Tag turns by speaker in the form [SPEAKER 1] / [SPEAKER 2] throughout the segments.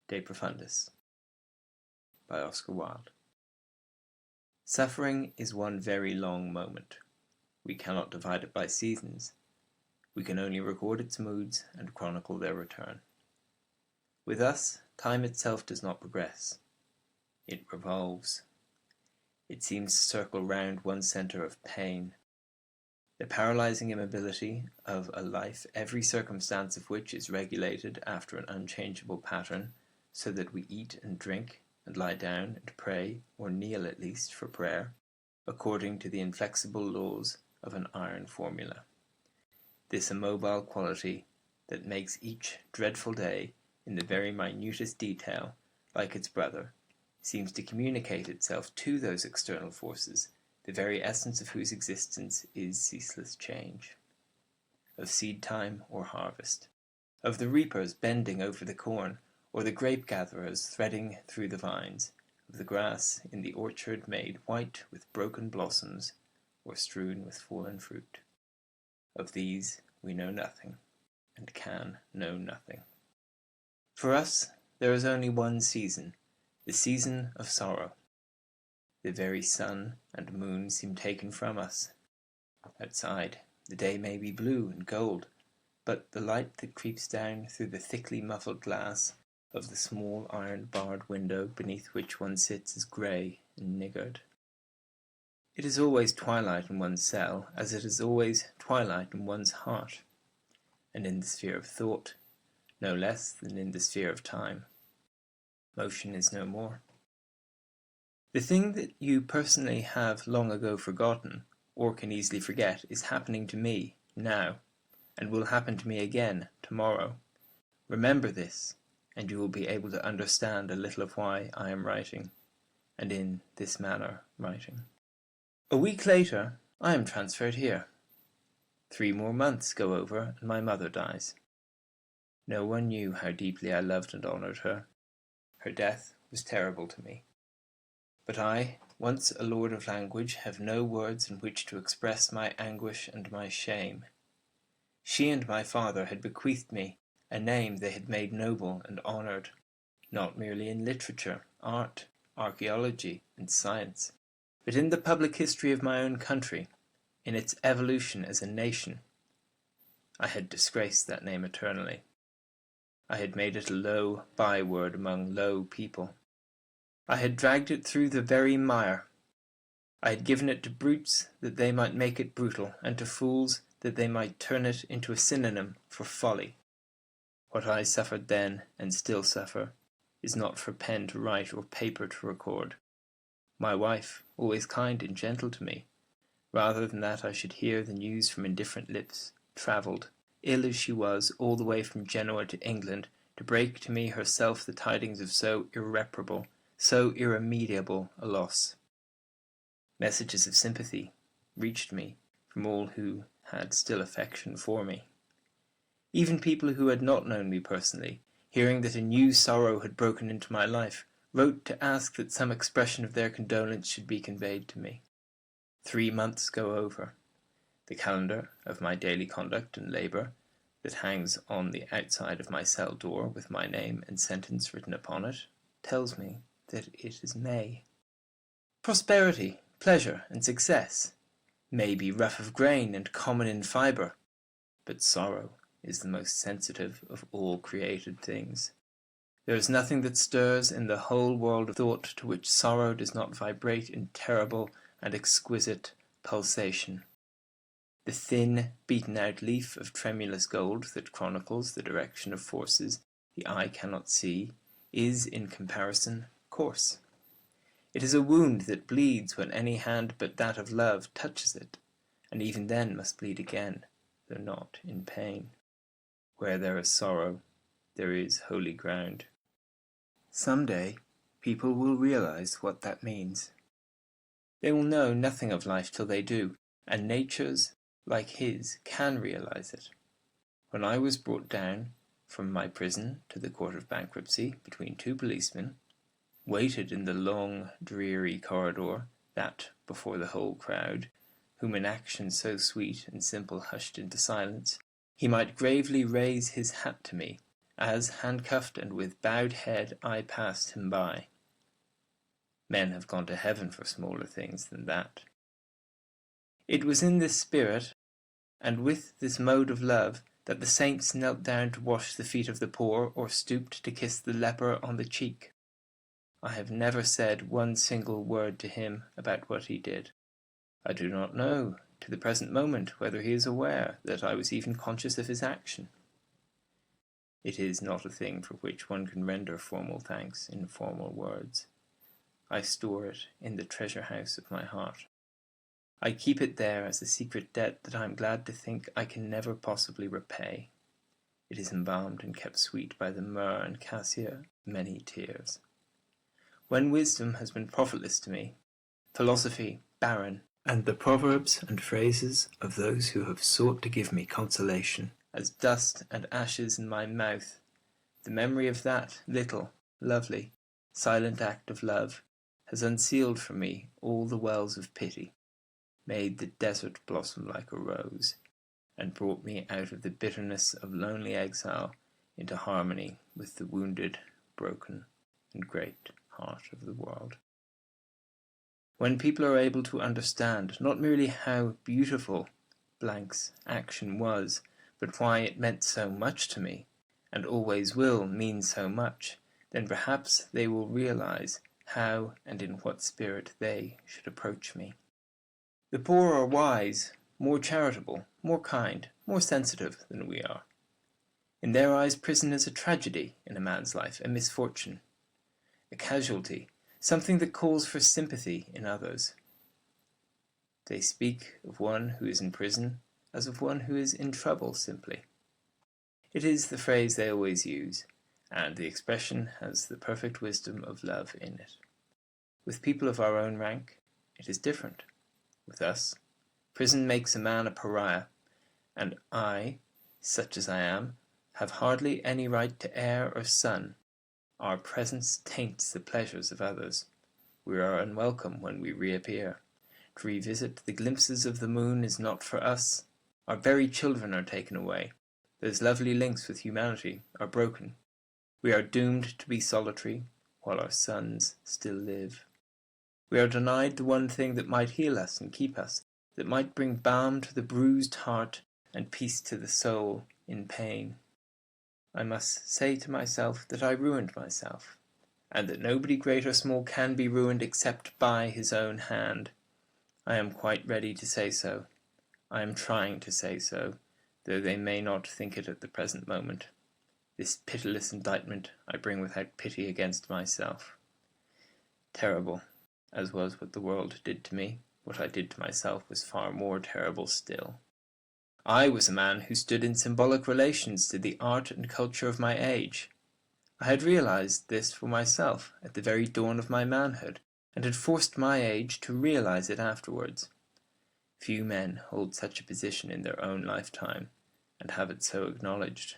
[SPEAKER 1] De Profundis by Oscar Wilde. Suffering is one very long moment. We cannot divide it by seasons. We can only record its moods and chronicle their return. With us, time itself does not progress. It revolves. It seems to circle round one centre of pain. The paralyzing immobility of a life, every circumstance of which is regulated after an unchangeable pattern, so that we eat and drink, and lie down and pray, or kneel at least for prayer, according to the inflexible laws of an iron formula. This immobile quality that makes each dreadful day, in the very minutest detail, like its brother, seems to communicate itself to those external forces, the very essence of whose existence is ceaseless change. Of seed time or harvest, of the reapers bending over the corn, or the grape-gatherers threading through the vines, of the grass in the orchard made white with broken blossoms, or strewn with fallen fruit. Of these we know nothing, and can know nothing. For us there is only one season, the season of sorrow. The very sun and moon seem taken from us. Outside, the day may be blue and gold, but the light that creeps down through the thickly muffled glass of the small iron-barred window beneath which one sits is grey and niggard. It is always twilight in one's cell, as it is always twilight in one's heart, and in the sphere of thought, no less than in the sphere of time. Motion is no more. The thing that you personally have long ago forgotten, or can easily forget, is happening to me now, and will happen to me again tomorrow. Remember this, and you will be able to understand a little of why I am writing, and in this manner writing. A week later, I am transferred here. 3 more months go over, and my mother dies. No one knew how deeply I loved and honoured her. Her death was terrible to me. But I, once a lord of language, have no words in which to express my anguish and my shame. She and my father had bequeathed me a name they had made noble and honoured, not merely in literature, art, archaeology, and science, but in the public history of my own country, in its evolution as a nation. I had disgraced that name eternally. I had made it a low byword among low people. I had dragged it through the very mire. I had given it to brutes that they might make it brutal, and to fools that they might turn it into a synonym for folly. What I suffered then, and still suffer, is not for pen to write or paper to record. My wife, always kind and gentle to me, rather than that I should hear the news from indifferent lips, travelled, ill as she was, all the way from Genoa to England, to break to me herself the tidings of so irreparable, so irremediable a loss. Messages of sympathy reached me from all who had still affection for me. Even people who had not known me personally, hearing that a new sorrow had broken into my life, wrote to ask that some expression of their condolence should be conveyed to me. 3 months go over. The calendar of my daily conduct and labour, that hangs on the outside of my cell door with my name and sentence written upon it, tells me that it is May. Prosperity, pleasure, and success may be rough of grain and common in fibre, but sorrow is the most sensitive of all created things. There is nothing that stirs in the whole world of thought to which sorrow does not vibrate in terrible and exquisite pulsation. The thin, beaten-out leaf of tremulous gold that chronicles the direction of forces the eye cannot see is, in comparison, coarse. It is a wound that bleeds when any hand but that of love touches it, and even then must bleed again, though not in pain. Where there is sorrow, there is holy ground. Some day, people will realize what that means. They will know nothing of life till they do, and natures like his can realize it. When I was brought down from my prison to the court of bankruptcy between 2 policemen, waited in the long, dreary corridor, that before the whole crowd, whom an action so sweet and simple hushed into silence, he might gravely raise his hat to me, as, handcuffed and with bowed head, I passed him by. Men have gone to heaven for smaller things than that. It was in this spirit, and with this mode of love, that the saints knelt down to wash the feet of the poor, or stooped to kiss the leper on the cheek. I have never said one single word to him about what he did. I do not know, to the present moment, whether he is aware that I was even conscious of his action. It is not a thing for which one can render formal thanks in formal words. I store it in the treasure house of my heart. I keep it there as a secret debt that I am glad to think I can never possibly repay. It is embalmed and kept sweet by the myrrh and cassia of many tears. When wisdom has been profitless to me, philosophy barren, and the proverbs and phrases of those who have sought to give me consolation as dust and ashes in my mouth, the memory of that little, lovely, silent act of love has unsealed for me all the wells of pity, made the desert blossom like a rose, and brought me out of the bitterness of lonely exile into harmony with the wounded, broken, and great heart of the world. When people are able to understand not merely how beautiful blank's action was, but why it meant so much to me, and always will mean so much, then perhaps they will realize how and in what spirit they should approach me. The poor are wise, more charitable, more kind, more sensitive than we are. In their eyes, prison is a tragedy in a man's life, a misfortune, a casualty, something that calls for sympathy in others. They speak of one who is in prison as of one who is in trouble simply. It is the phrase they always use, and the expression has the perfect wisdom of love in it. With people of our own rank, it is different. With us, prison makes a man a pariah, and I, such as I am, have hardly any right to air or sun. Our presence taints the pleasures of others. We are unwelcome when we reappear. To revisit the glimpses of the moon is not for us. Our very children are taken away. Those lovely links with humanity are broken. We are doomed to be solitary, while our sons still live. We are denied the one thing that might heal us and keep us, that might bring balm to the bruised heart and peace to the soul in pain. I must say to myself that I ruined myself, and that nobody great or small can be ruined except by his own hand. I am quite ready to say so. I am trying to say so, though they may not think it at the present moment. This pitiless indictment I bring without pity against myself. Terrible as was what the world did to me, what I did to myself was far more terrible still. I was a man who stood in symbolic relations to the art and culture of my age. I had realized this for myself at the very dawn of my manhood, and had forced my age to realize it afterwards. Few men hold such a position in their own lifetime, and have it so acknowledged.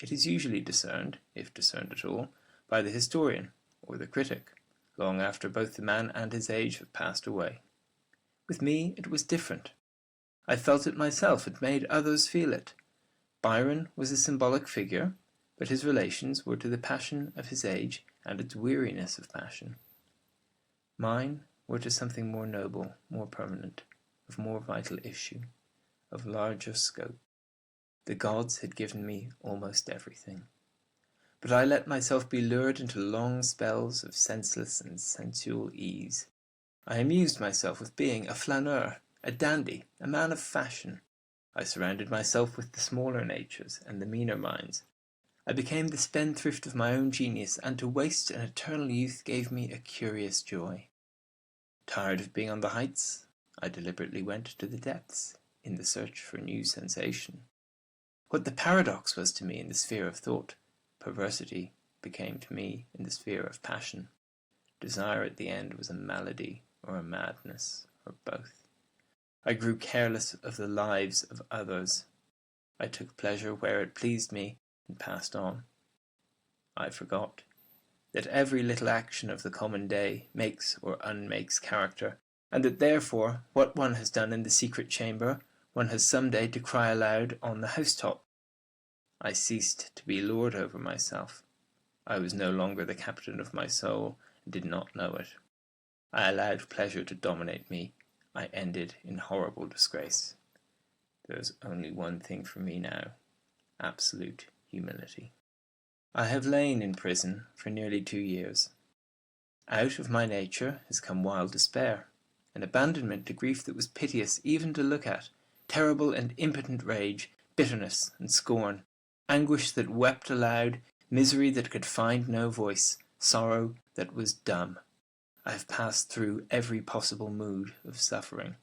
[SPEAKER 1] It is usually discerned, if discerned at all, by the historian or the critic, long after both the man and his age have passed away. With me it was different. I felt it myself and made others feel it. Byron was a symbolic figure, but his relations were to the passion of his age and its weariness of passion. Mine were to something more noble, more permanent, of more vital issue, of larger scope. The gods had given me almost everything. But I let myself be lured into long spells of senseless and sensual ease. I amused myself with being a flaneur, a dandy, a man of fashion. I surrounded myself with the smaller natures and the meaner minds. I became the spendthrift of my own genius, and to waste an eternal youth gave me a curious joy. Tired of being on the heights, I deliberately went to the depths, in the search for new sensation. What the paradox was to me in the sphere of thought, perversity became to me in the sphere of passion. Desire at the end was a malady or a madness, or both. I grew careless of the lives of others. I took pleasure where it pleased me, and passed on. I forgot that every little action of the common day makes or unmakes character, and that therefore what one has done in the secret chamber, one has some day to cry aloud on the housetop. I ceased to be lord over myself. I was no longer the captain of my soul, and did not know it. I allowed pleasure to dominate me. I ended in horrible disgrace. There is only one thing for me now: absolute humility. I have lain in prison for nearly 2 years. Out of my nature has come wild despair, an abandonment to grief that was piteous even to look at, terrible and impotent rage, bitterness and scorn, anguish that wept aloud, misery that could find no voice, sorrow that was dumb. I have passed through every possible mood of suffering.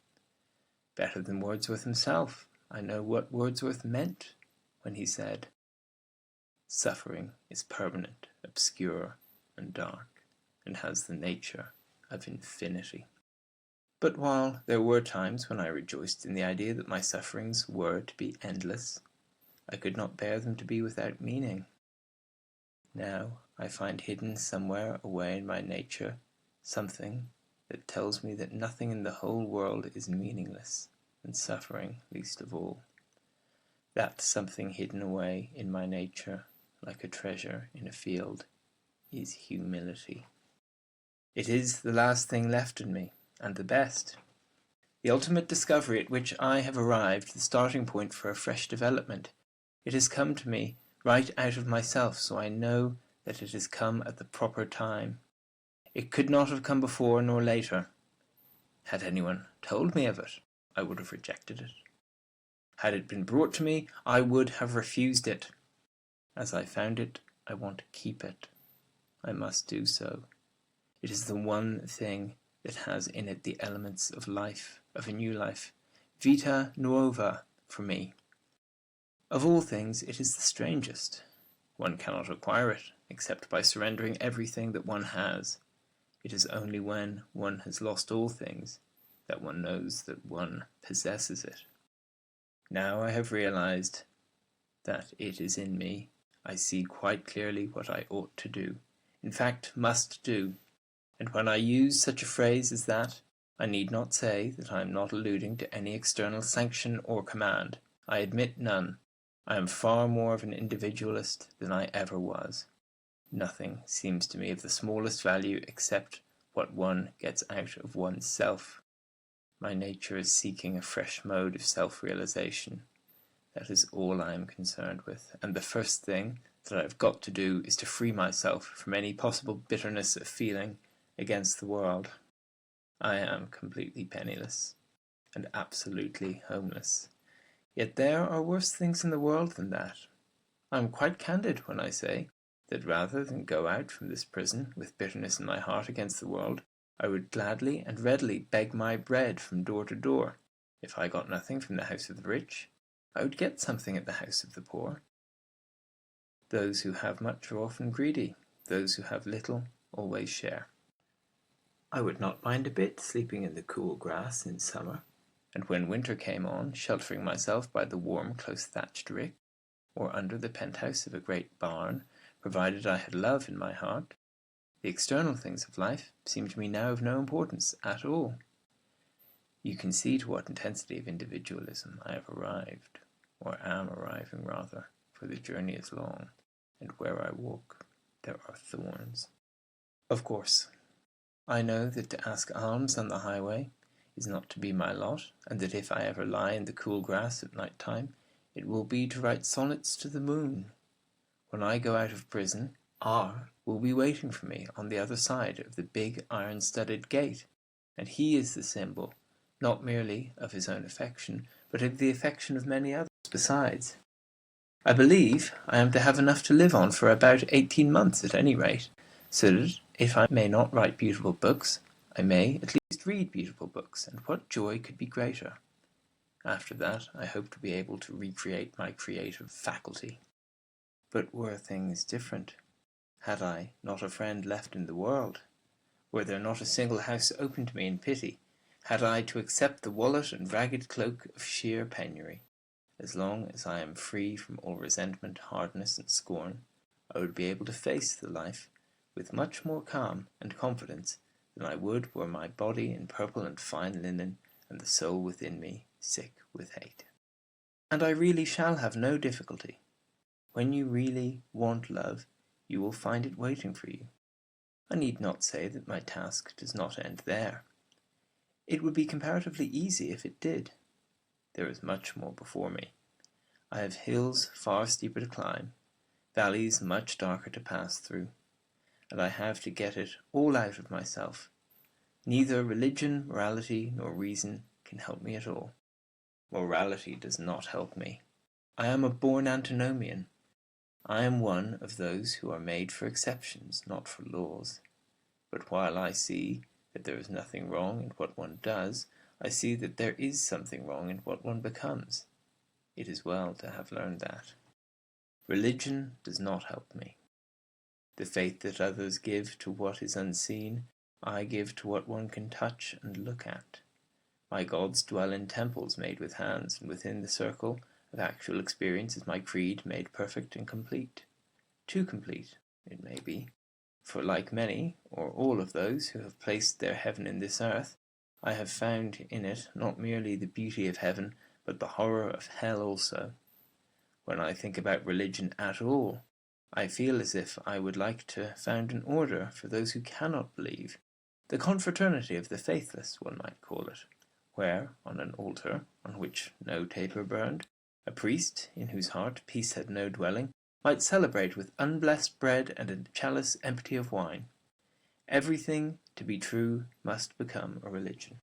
[SPEAKER 1] Better than Wordsworth himself, I know what Wordsworth meant when he said, "Suffering is permanent, obscure, and dark, and has the nature of infinity." But while there were times when I rejoiced in the idea that my sufferings were to be endless, I could not bear them to be without meaning. Now I find hidden somewhere away in my nature something that tells me that nothing in the whole world is meaningless, and suffering least of all. That something hidden away in my nature, like a treasure in a field, is humility. It is the last thing left in me, and the best. The ultimate discovery at which I have arrived, the starting point for a fresh development. It has come to me right out of myself, so I know that it has come at the proper time. It could not have come before nor later. Had anyone told me of it, I would have rejected it. Had it been brought to me, I would have refused it. As I found it, I want to keep it. I must do so. It is the one thing that has in it the elements of life, of a new life, vita nuova for me. Of all things, it is the strangest. One cannot acquire it, except by surrendering everything that one has. It is only when one has lost all things that one knows that one possesses it. Now I have realized that it is in me. I see quite clearly what I ought to do, in fact must do. And when I use such a phrase as that, I need not say that I am not alluding to any external sanction or command. I admit none. I am far more of an individualist than I ever was. Nothing seems to me of the smallest value except what one gets out of one's self. My nature is seeking a fresh mode of self-realization. That is all I am concerned with, and the first thing that I have got to do is to free myself from any possible bitterness of feeling against the world. I am completely penniless, and absolutely homeless. Yet there are worse things in the world than that. I am quite candid when I say that rather than go out from this prison with bitterness in my heart against the world, I would gladly and readily beg my bread from door to door. If I got nothing from the house of the rich, I would get something at the house of the poor. Those who have much are often greedy. Those who have little always share. I would not mind a bit sleeping in the cool grass in summer, and when winter came on, sheltering myself by the warm, close-thatched rick, or under the penthouse of a great barn, provided I had love in my heart. The external things of life seem to me now of no importance at all. You can see to what intensity of individualism I have arrived, or am arriving rather, for the journey is long, and where I walk there are thorns. Of course, I know that to ask alms on the highway is not to be my lot, and that if I ever lie in the cool grass at night time, it will be to write sonnets to the moon. When I go out of prison, R will be waiting for me on the other side of the big iron-studded gate, and he is the symbol, not merely of his own affection, but of the affection of many others besides. I believe I am to have enough to live on for about 18 months at any rate, so that if I may not write beautiful books, I may at least read beautiful books, and what joy could be greater? After that, I hope to be able to recreate my creative faculty. But were things different? Had I not a friend left in the world? Were there not a single house open to me in pity? Had I to accept the wallet and ragged cloak of sheer penury? As long as I am free from all resentment, hardness, and scorn, I would be able to face the life with much more calm and confidence than I would were my body in purple and fine linen, and the soul within me sick with hate. And I really shall have no difficulty. When you really want love, you will find it waiting for you. I need not say that my task does not end there. It would be comparatively easy if it did. There is much more before me. I have hills far steeper to climb, valleys much darker to pass through, and I have to get it all out of myself. Neither religion, morality, nor reason can help me at all. Morality does not help me. I am a born antinomian. I am one of those who are made for exceptions, not for laws. But while I see that there is nothing wrong in what one does, I see that there is something wrong in what one becomes. It is well to have learned that. Religion does not help me. The faith that others give to what is unseen, I give to what one can touch and look at. My gods dwell in temples made with hands, and within the circle of actual experience is my creed made perfect and complete. Too complete, it may be, for like many, or all of those who have placed their heaven in this earth, I have found in it not merely the beauty of heaven, but the horror of hell also. When I think about religion at all, I feel as if I would like to found an order for those who cannot believe, the confraternity of the faithless, one might call it, where, on an altar on which no taper burned, a priest, in whose heart peace had no dwelling, might celebrate with unblessed bread and a chalice empty of wine. Everything to be true must become a religion.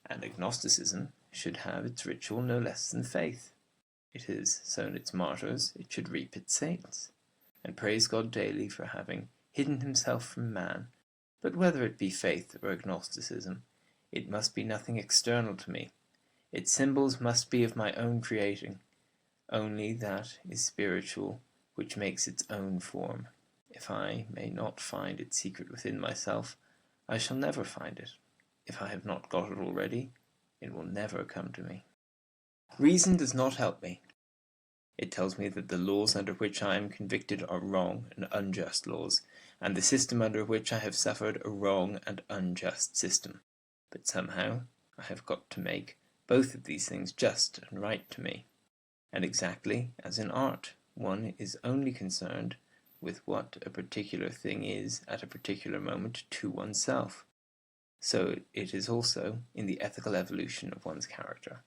[SPEAKER 1] And agnosticism should have its ritual no less than faith. It has sown its martyrs, it should reap its saints, and praise God daily for having hidden himself from man. But whether it be faith or agnosticism, it must be nothing external to me. Its symbols must be of my own creating. Only that is spiritual which makes its own form. If I may not find its secret within myself, I shall never find it. If I have not got it already, it will never come to me. Reason does not help me. It tells me that the laws under which I am convicted are wrong and unjust laws, and the system under which I have suffered a wrong and unjust system. But somehow I have got to make both of these things just and right to me. And exactly as in art, one is only concerned with what a particular thing is at a particular moment to oneself. So it is also in the ethical evolution of one's character.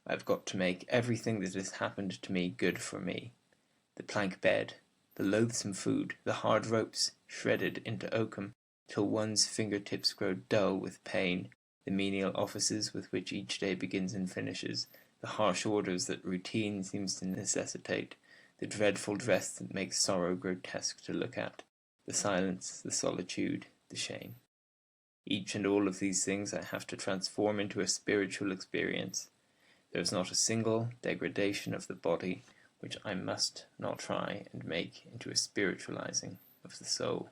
[SPEAKER 1] I've got to make everything that has happened to me good for me. The plank bed, the loathsome food, the hard ropes shredded into oakum till one's fingertips grow dull with pain, the menial offices with which each day begins and finishes, the harsh orders that routine seems to necessitate, the dreadful dress that makes sorrow grotesque to look at, the silence, the solitude, the shame. Each and all of these things I have to transform into a spiritual experience. There is not a single degradation of the body which I must not try and make into a spiritualizing of the soul.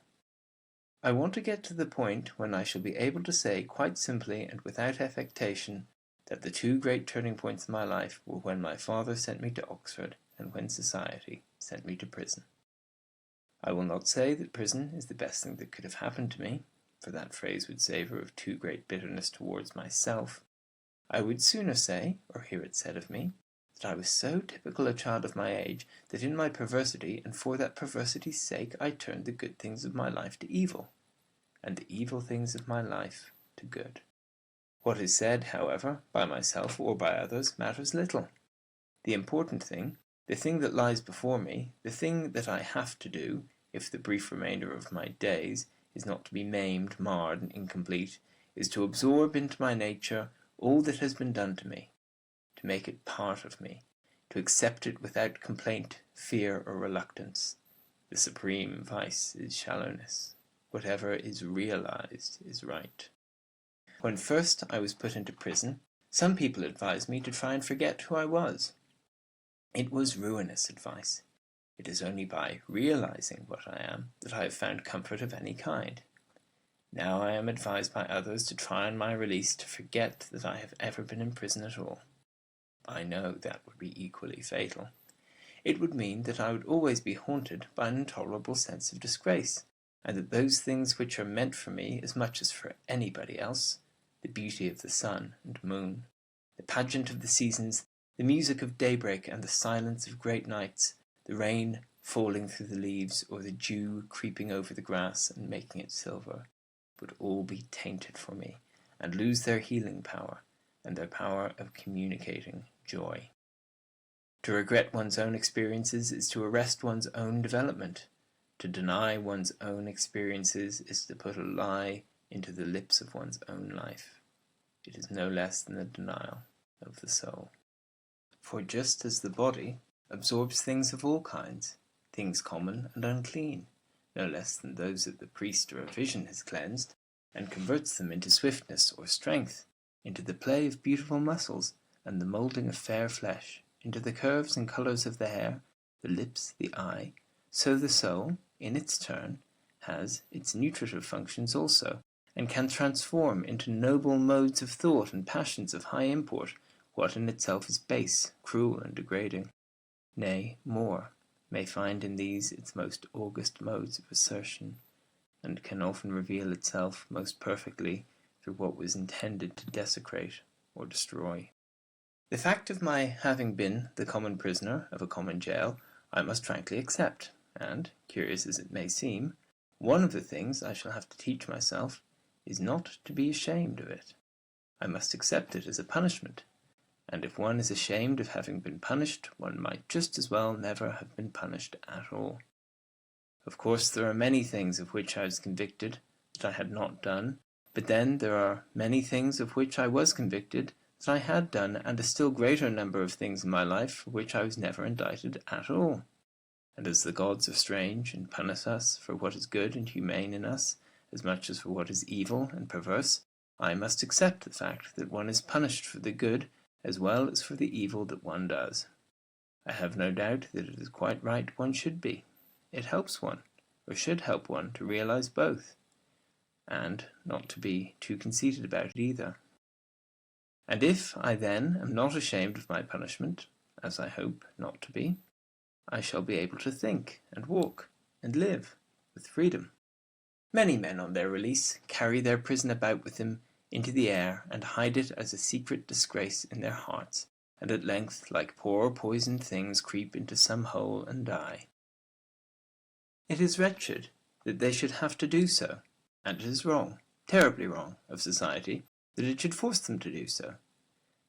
[SPEAKER 1] I want to get to the point when I shall be able to say quite simply and without affectation that the two great turning points in my life were when my father sent me to Oxford and when society sent me to prison. I will not say that prison is the best thing that could have happened to me, for that phrase would savour of too great bitterness towards myself. I would sooner say, or hear it said of me, that I was so typical a child of my age that in my perversity, and for that perversity's sake, I turned the good things of my life to evil, and the evil things of my life to good. What is said, however, by myself or by others, matters little. The important thing, the thing that lies before me, the thing that I have to do, if the brief remainder of my days is not to be maimed, marred, and incomplete, is to absorb into my nature all that has been done to me, to make it part of me, to accept it without complaint, fear, or reluctance. The supreme vice is shallowness. Whatever is realized is right. When first I was put into prison, some people advised me to try and forget who I was. It was ruinous advice. It is only by realizing what I am that I have found comfort of any kind. Now I am advised by others to try on my release to forget that I have ever been in prison at all. I know that would be equally fatal. It would mean that I would always be haunted by an intolerable sense of disgrace, and that those things which are meant for me as much as for anybody else, the beauty of the sun and moon, the pageant of the seasons, the music of daybreak and the silence of great nights, the rain falling through the leaves, or the dew creeping over the grass and making it silver, would all be tainted for me, and lose their healing power, and their power of communicating joy. To regret one's own experiences is to arrest one's own development. To deny one's own experiences is to put a lie into the lips of one's own life. It is no less than the denial of the soul. For just as the body absorbs things of all kinds, things common and unclean, no less than those that the priest or a vision has cleansed, and converts them into swiftness or strength, into the play of beautiful muscles, and the moulding of fair flesh, into the curves and colours of the hair, the lips, the eye, so the soul, in its turn, has its nutritive functions also, and can transform into noble modes of thought and passions of high import what in itself is base, cruel, and degrading. Nay, more, may find in these its most august modes of assertion, and can often reveal itself most perfectly through what was intended to desecrate or destroy. The fact of my having been the common prisoner of a common jail I must frankly accept, and, curious as it may seem, one of the things I shall have to teach myself is not to be ashamed of it. I must accept it as a punishment, and if one is ashamed of having been punished, one might just as well never have been punished at all. Of course, there are many things of which I was convicted that I had not done, but then there are many things of which I was convicted that I had done, and a still greater number of things in my life for which I was never indicted at all. And as the gods are strange, and punish us for what is good and humane in us, as much as for what is evil and perverse, I must accept the fact that one is punished for the good as well as for the evil that one does. I have no doubt that it is quite right one should be. It helps one, or should help one, to realize both, and not to be too conceited about it either. And if I then am not ashamed of my punishment, as I hope not to be, I shall be able to think, and walk, and live with freedom. Many men on their release carry their prison about with them into the air, and hide it as a secret disgrace in their hearts, and at length, like poor poisoned things, creep into some hole and die. It is wretched that they should have to do so, and it is wrong, terribly wrong, of society that it should force them to do so.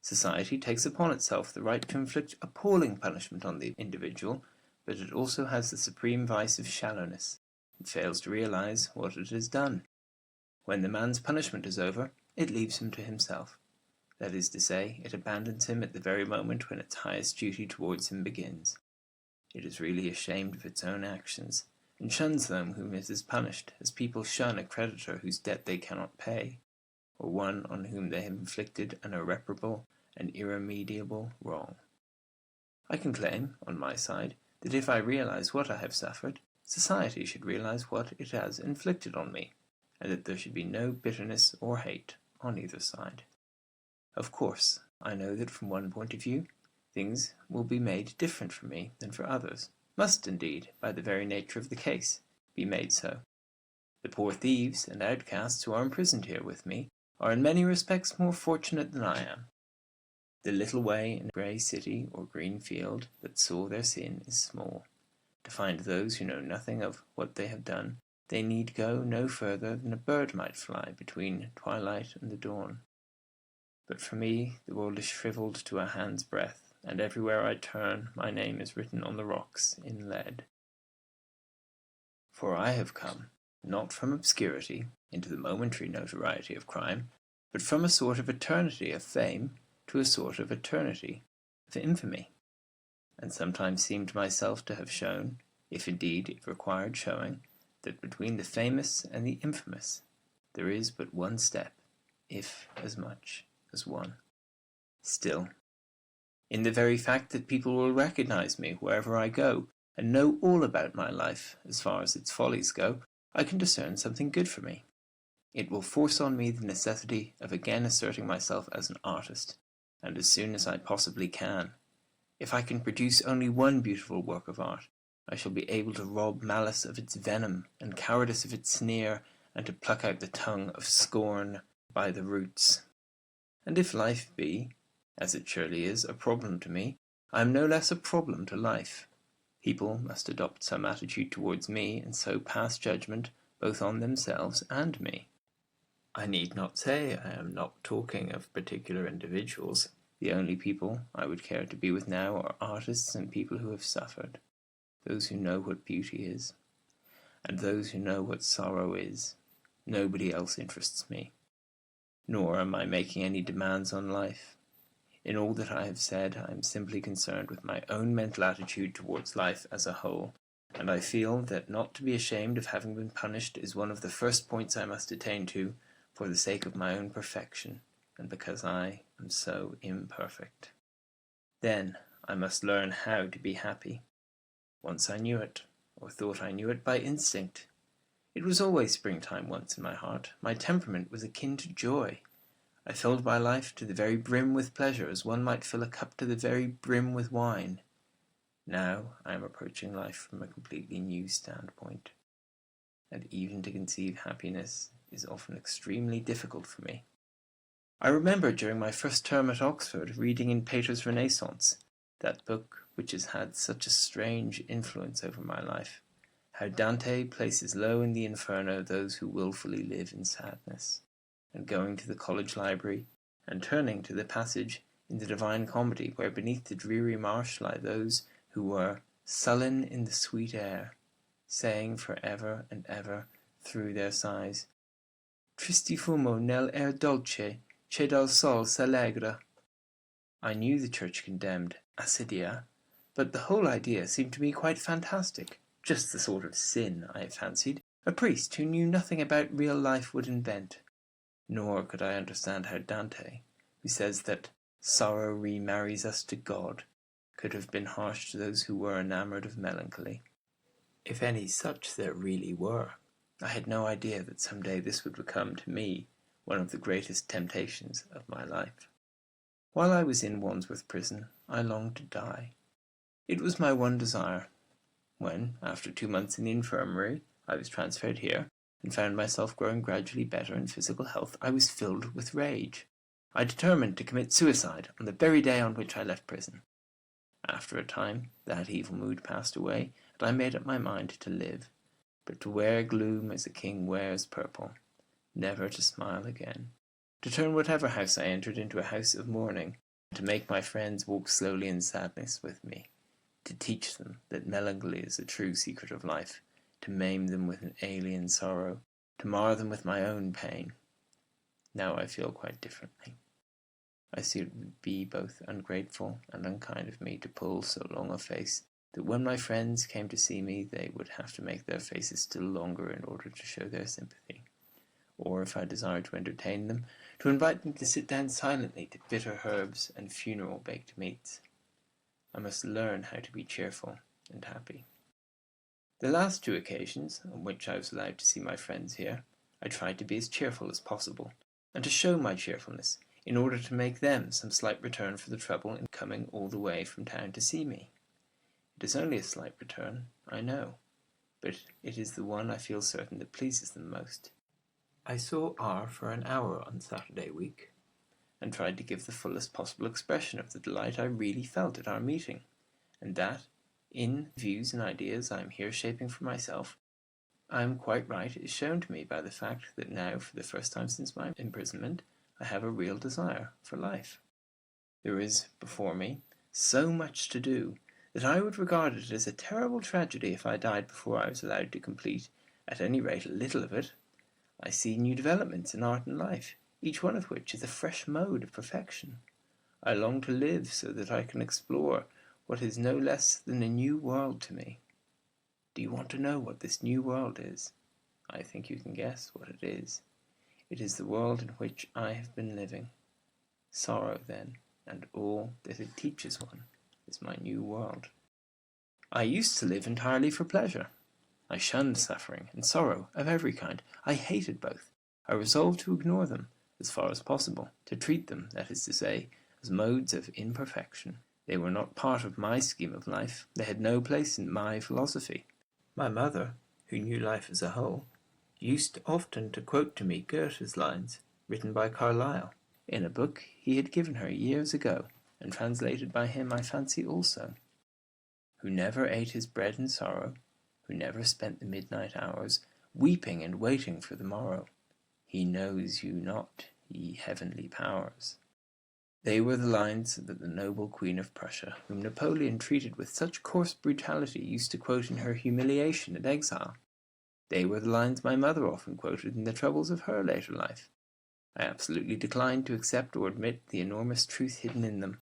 [SPEAKER 1] Society takes upon itself the right to inflict appalling punishment on the individual, but it also has the supreme vice of shallowness. It fails to realize what it has done. When the man's punishment is over, it leaves him to himself. That is to say, it abandons him at the very moment when its highest duty towards him begins. It is really ashamed of its own actions, and shuns them whom it has punished, as people shun a creditor whose debt they cannot pay, or one on whom they have inflicted an irreparable and irremediable wrong. I can claim, on my side, that if I realize what I have suffered, society should realize what it has inflicted on me, and that there should be no bitterness or hate on either side. Of course, I know that from one point of view, things will be made different for me than for others, must indeed, by the very nature of the case, be made so. The poor thieves and outcasts who are imprisoned here with me are in many respects more fortunate than I am. The little way in a grey city or green field that saw their sin is small. To find those who know nothing of what they have done, they need go no further than a bird might fly between twilight and the dawn. But for me the world is shrivelled to a hand's breadth, and everywhere I turn my name is written on the rocks in lead. For I have come, not from obscurity into the momentary notoriety of crime, but from a sort of eternity of fame to a sort of eternity of infamy, and sometimes seemed myself to have shown, if indeed it required showing, that between the famous and the infamous there is but one step, if as much as one. Still, in the very fact that people will recognize me wherever I go, and know all about my life as far as its follies go, I can discern something good for me. It will force on me the necessity of again asserting myself as an artist, and as soon as I possibly can. If I can produce only one beautiful work of art, I shall be able to rob malice of its venom, and cowardice of its sneer, and to pluck out the tongue of scorn by the roots. And if life be, as it surely is, a problem to me, I am no less a problem to life. People must adopt some attitude towards me, and so pass judgment both on themselves and me. I need not say I am not talking of particular individuals. The only people I would care to be with now are artists and people who have suffered, those who know what beauty is, and those who know what sorrow is. Nobody else interests me. Nor am I making any demands on life. In all that I have said, I am simply concerned with my own mental attitude towards life as a whole, and I feel that not to be ashamed of having been punished is one of the first points I must attain to, for the sake of my own perfection, and because I am so imperfect. Then I must learn how to be happy. Once I knew it, or thought I knew it by instinct. It was always springtime once in my heart. My temperament was akin to joy. I filled my life to the very brim with pleasure, as one might fill a cup to the very brim with wine. Now I am approaching life from a completely new standpoint, and even to conceive happiness is often extremely difficult for me. I remember during my first term at Oxford reading in Pater's Renaissance, that book which has had such a strange influence over my life, how Dante places low in the Inferno those who wilfully live in sadness, and going to the college library, and turning to the passage in the Divine Comedy where beneath the dreary marsh lie those who were sullen in the sweet air, saying for ever and ever through their sighs, Tristi fumo nel aer dolce, che dal sol s'allegra. I knew the Church condemned accidia, but the whole idea seemed to me quite fantastic, just the sort of sin, I fancied, a priest who knew nothing about real life would invent. Nor could I understand how Dante, who says that sorrow remarries us to God, could have been harsh to those who were enamoured of melancholy. If any such there really were, I had no idea that some day this would become to me one of the greatest temptations of my life. While I was in Wandsworth Prison, I longed to die. It was my one desire. When, after 2 months in the infirmary, I was transferred here, and found myself growing gradually better in physical health, I was filled with rage. I determined to commit suicide on the very day on which I left prison. After a time, that evil mood passed away, and I made up my mind to live, but to wear gloom as a king wears purple, never to smile again, to turn whatever house I entered into a house of mourning, to make my friends walk slowly in sadness with me, to teach them that melancholy is the true secret of life, to maim them with an alien sorrow, to mar them with my own pain. Now I feel quite differently. I see it would be both ungrateful and unkind of me to pull so long a face that when my friends came to see me they would have to make their faces still longer in order to show their sympathy, or if I desired to entertain them, to invite them to sit down silently to bitter herbs and funeral baked meats. I must learn how to be cheerful and happy. The last 2 occasions on which I was allowed to see my friends here, I tried to be as cheerful as possible, and to show my cheerfulness, in order to make them some slight return for the trouble in coming all the way from town to see me. It is only a slight return, I know, but it is the one I feel certain that pleases them most. I saw R for an hour on Saturday week, and tried to give the fullest possible expression of the delight I really felt at our meeting, and that, in views and ideas I am here shaping for myself, I am quite right is shown to me by the fact that now, for the first time since my imprisonment, I have a real desire for life. There is before me so much to do that I would regard it as a terrible tragedy if I died before I was allowed to complete, at any rate, a little of it. I see new developments in art and life, each one of which is a fresh mode of perfection. I long to live so that I can explore what is no less than a new world to me. Do you want to know what this new world is? I think you can guess what it is. It is the world in which I have been living. Sorrow, then, and all that it teaches one, is my new world. I used to live entirely for pleasure. I shunned suffering and sorrow of every kind. I hated both. I resolved to ignore them, as far as possible, to treat them, that is to say, as modes of imperfection. They were not part of my scheme of life. They had no place in my philosophy. My mother, who knew life as a whole, used often to quote to me Goethe's lines, written by Carlyle, in a book he had given her years ago, and translated by him, I fancy, also. who never ate his bread in sorrow, who never spent the midnight hours, weeping and waiting for the morrow. He knows you not, ye heavenly powers. They were the lines that the noble Queen of Prussia, whom Napoleon treated with such coarse brutality, used to quote in her humiliation and exile. They were the lines my mother often quoted in the troubles of her later life. I absolutely declined to accept or admit the enormous truth hidden in them.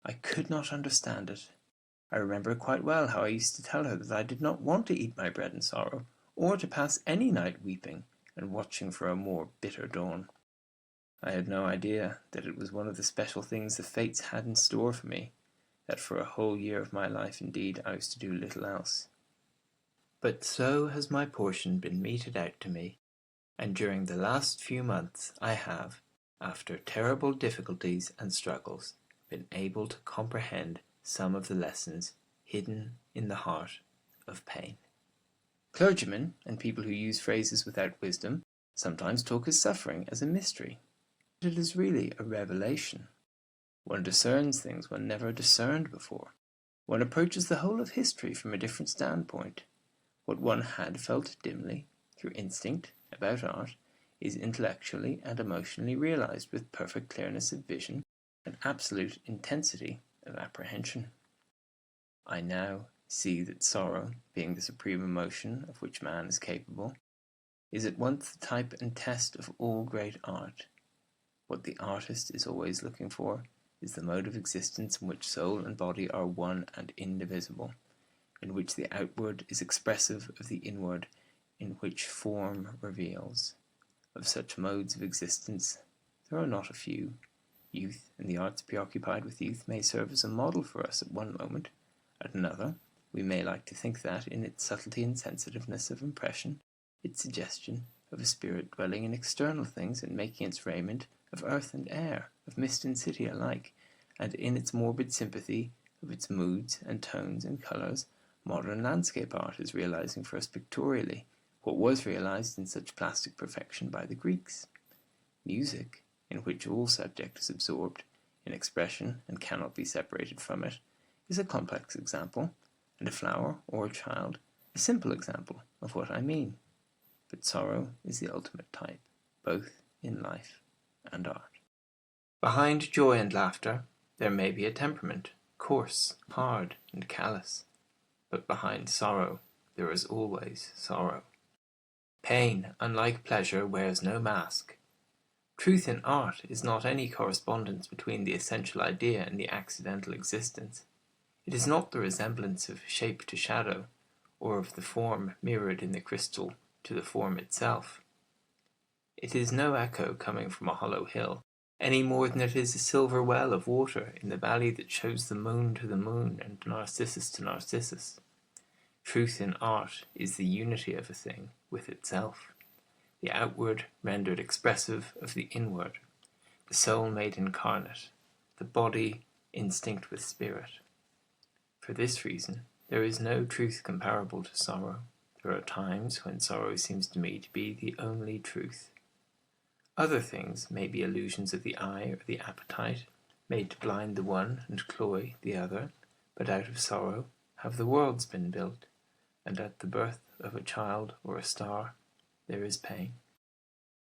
[SPEAKER 1] I could not understand it. I remember quite well how I used to tell her that I did not want to eat my bread in sorrow, or to pass any night weeping and watching for a more bitter dawn. I had no idea that it was one of the special things the fates had in store for me, that for a whole year of my life indeed I was to do little else. But so has my portion been meted out to me, and during the last few months I have, after terrible difficulties and struggles, been able to comprehend some of the lessons hidden in the heart of pain. Clergymen, and people who use phrases without wisdom, sometimes talk of suffering as a mystery. It is really a revelation. One discerns things one never discerned before. One approaches the whole of history from a different standpoint. What one had felt dimly, through instinct, about art, is intellectually and emotionally realized with perfect clearness of vision and absolute intensity of apprehension. I now see that sorrow, being the supreme emotion of which man is capable, is at once the type and test of all great art. What the artist is always looking for is the mode of existence in which soul and body are one and indivisible, in which the outward is expressive of the inward, in which form reveals. Of such modes of existence there are not a few. Youth and the arts preoccupied with youth may serve as a model for us at one moment. At another, we may like to think that, in its subtlety and sensitiveness of impression, its suggestion of a spirit dwelling in external things and making its raiment of earth and air, of mist and city alike, and in its morbid sympathy of its moods and tones and colours, modern landscape art is realizing for us pictorially what was realized in such plastic perfection by the Greeks. Music, in which all subject is absorbed in expression and cannot be separated from it, is a complex example, and a flower or a child a simple example of what I mean. But sorrow is the ultimate type, both in life and art. Behind joy and laughter there may be a temperament, coarse, hard, and callous. But behind sorrow there is always sorrow. Pain, unlike pleasure, wears no mask. Truth in art is not any correspondence between the essential idea and the accidental existence. It is not the resemblance of shape to shadow, or of the form mirrored in the crystal to the form itself. It is no echo coming from a hollow hill, any more than it is a silver well of water in the valley that shows the moon to the moon and Narcissus to Narcissus. Truth in art is the unity of a thing with itself, the outward rendered expressive of the inward, the soul made incarnate, the body instinct with spirit. For this reason, there is no truth comparable to sorrow. There are times when sorrow seems to me to be the only truth. Other things may be illusions of the eye or the appetite, made to blind the one and cloy the other, but out of sorrow have the worlds been built, and at the birth of a child or a star there is pain.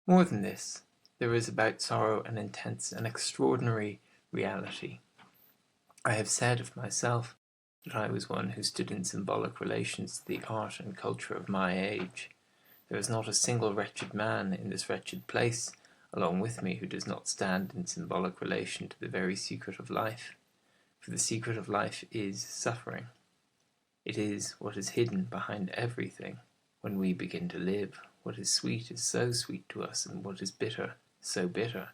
[SPEAKER 1] More than this, there is about sorrow an intense and extraordinary reality. I have said of myself that I was one who stood in symbolic relations to the art and culture of my age. There is not a single wretched man in this wretched place along with me who does not stand in symbolic relation to the very secret of life, for the secret of life is suffering. It is what is hidden behind everything. When we begin to live, what is sweet is so sweet to us, and what is bitter so bitter,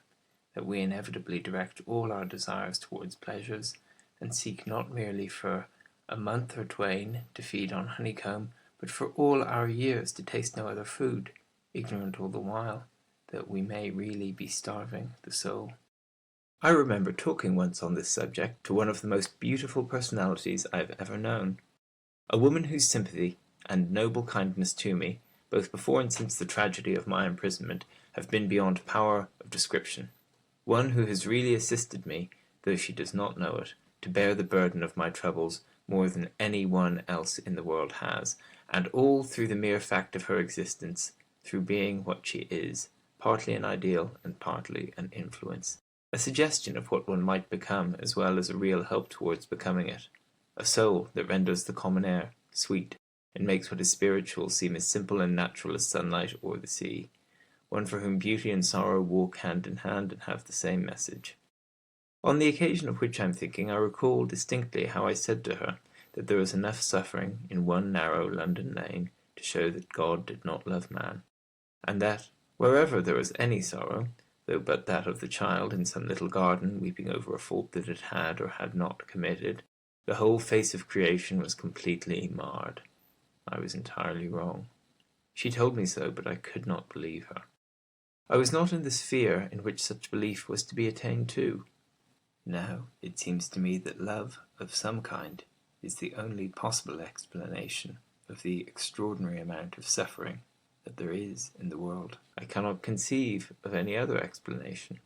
[SPEAKER 1] that we inevitably direct all our desires towards pleasures, and seek not merely for a month or twain to feed on honeycomb, but for all our years to taste no other food, ignorant all the while that we may really be starving the soul. I remember talking once on this subject to one of the most beautiful personalities I have ever known, a woman whose sympathy and noble kindness to me, both before and since the tragedy of my imprisonment, have been beyond power of description, one who has really assisted me, though she does not know it, to bear the burden of my troubles more than any one else in the world has, and all through the mere fact of her existence, through being what she is, partly an ideal and partly an influence, a suggestion of what one might become as well as a real help towards becoming it, a soul that renders the common air sweet and makes what is spiritual seem as simple and natural as sunlight or the sea, one for whom beauty and sorrow walk hand in hand and have the same message. On the occasion of which I am thinking, I recall distinctly how I said to her that there was enough suffering in one narrow London lane to show that God did not love man, and that, wherever there was any sorrow, though but that of the child in some little garden weeping over a fault that it had or had not committed, the whole face of creation was completely marred. I was entirely wrong. She told me so, but I could not believe her. I was not in the sphere in which such belief was to be attained to. Now it seems to me that love of some kind is the only possible explanation of the extraordinary amount of suffering that there is in the world. I cannot conceive of any other explanation.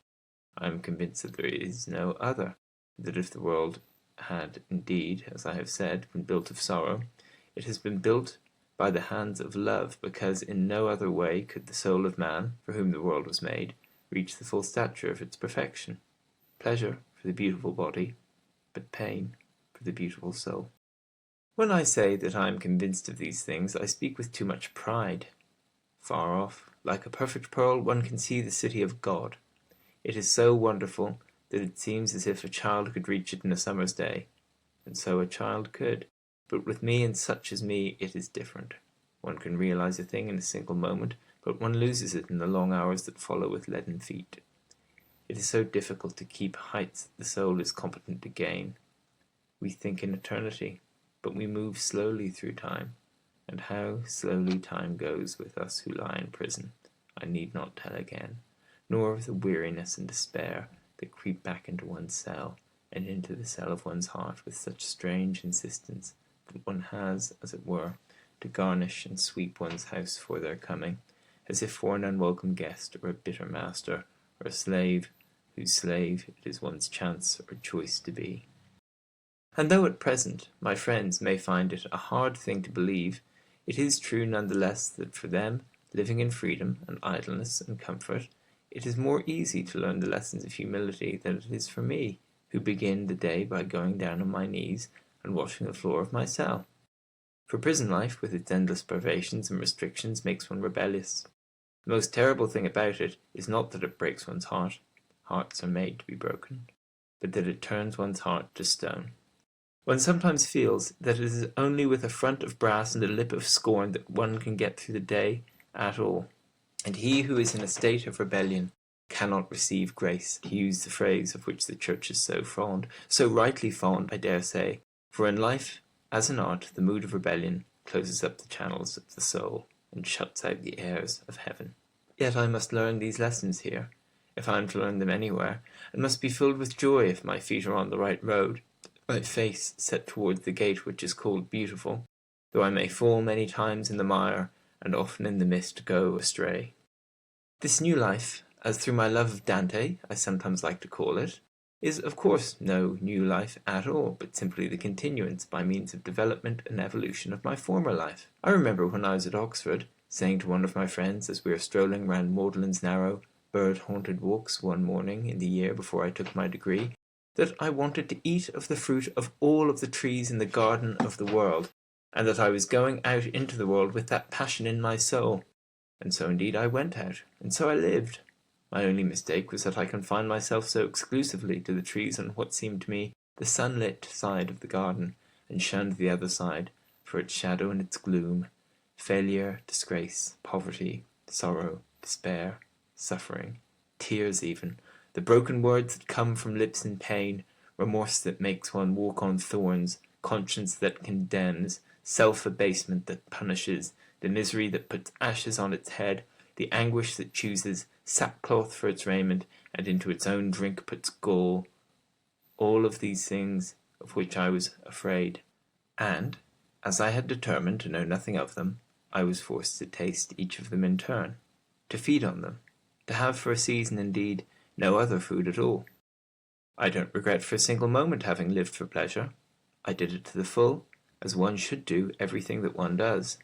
[SPEAKER 1] I am convinced that there is no other, that if the world had indeed, as I have said, been built of sorrow, it has been built by the hands of love, because in no other way could the soul of man, for whom the world was made, reach the full stature of its perfection. Pleasure for the beautiful body, but pain for the beautiful soul. When I say that I am convinced of these things, I speak with too much pride. Far off, like a perfect pearl, one can see the city of God. It is so wonderful that it seems as if a child could reach it in a summer's day. And so a child could. But with me and such as me, it is different. One can realize a thing in a single moment, but one loses it in the long hours that follow with leaden feet. It is so difficult to keep heights that the soul is competent to gain. We think in eternity, but we move slowly through time, and how slowly time goes with us who lie in prison, I need not tell again, nor of the weariness and despair that creep back into one's cell, and into the cell of one's heart with such strange insistence that one has, as it were, to garnish and sweep one's house for their coming, as if for an unwelcome guest, or a bitter master, or a slave whose slave it is one's chance or choice to be. And though at present my friends may find it a hard thing to believe, it is true none the less that for them, living in freedom and idleness and comfort, it is more easy to learn the lessons of humility than it is for me, who begin the day by going down on my knees and washing the floor of my cell. For prison life, with its endless privations and restrictions, makes one rebellious. The most terrible thing about it is not that it breaks one's heart, hearts are made to be broken, but that it turns one's heart to stone. One sometimes feels that it is only with a front of brass and a lip of scorn that one can get through the day at all. And he who is in a state of rebellion cannot receive grace, to use the phrase of which the Church is so fond, so rightly fond, I dare say, for in life, as in art, the mood of rebellion closes up the channels of the soul and shuts out the airs of heaven. Yet I must learn these lessons here, if I am to learn them anywhere, and must be filled with joy if my feet are on the right road, my face set towards the gate which is called beautiful, though I may fall many times in the mire, and often in the mist go astray. This new life, as through my love of Dante I sometimes like to call it, is of course no new life at all, but simply the continuance by means of development and evolution of my former life. I remember when I was at Oxford, saying to one of my friends as we were strolling round Magdalen's narrow, bird-haunted walks one morning in the year before I took my degree, that I wanted to eat of the fruit of all of the trees in the garden of the world, and that I was going out into the world with that passion in my soul. And so indeed I went out, and so I lived. My only mistake was that I confined myself so exclusively to the trees on what seemed to me the sunlit side of the garden, and shunned the other side, for its shadow and its gloom, failure, disgrace, poverty, sorrow, despair, suffering, tears even, the broken words that come from lips in pain, remorse that makes one walk on thorns, conscience that condemns, self-abasement that punishes, the misery that puts ashes on its head, the anguish that chooses sackcloth for its raiment, and into its own drink puts gall, all of these things of which I was afraid. And, as I had determined to know nothing of them, I was forced to taste each of them in turn, to feed on them, to have for a season indeed no other food at all. I don't regret for a single moment having lived for pleasure. I did it to the full, as one should do everything that one does.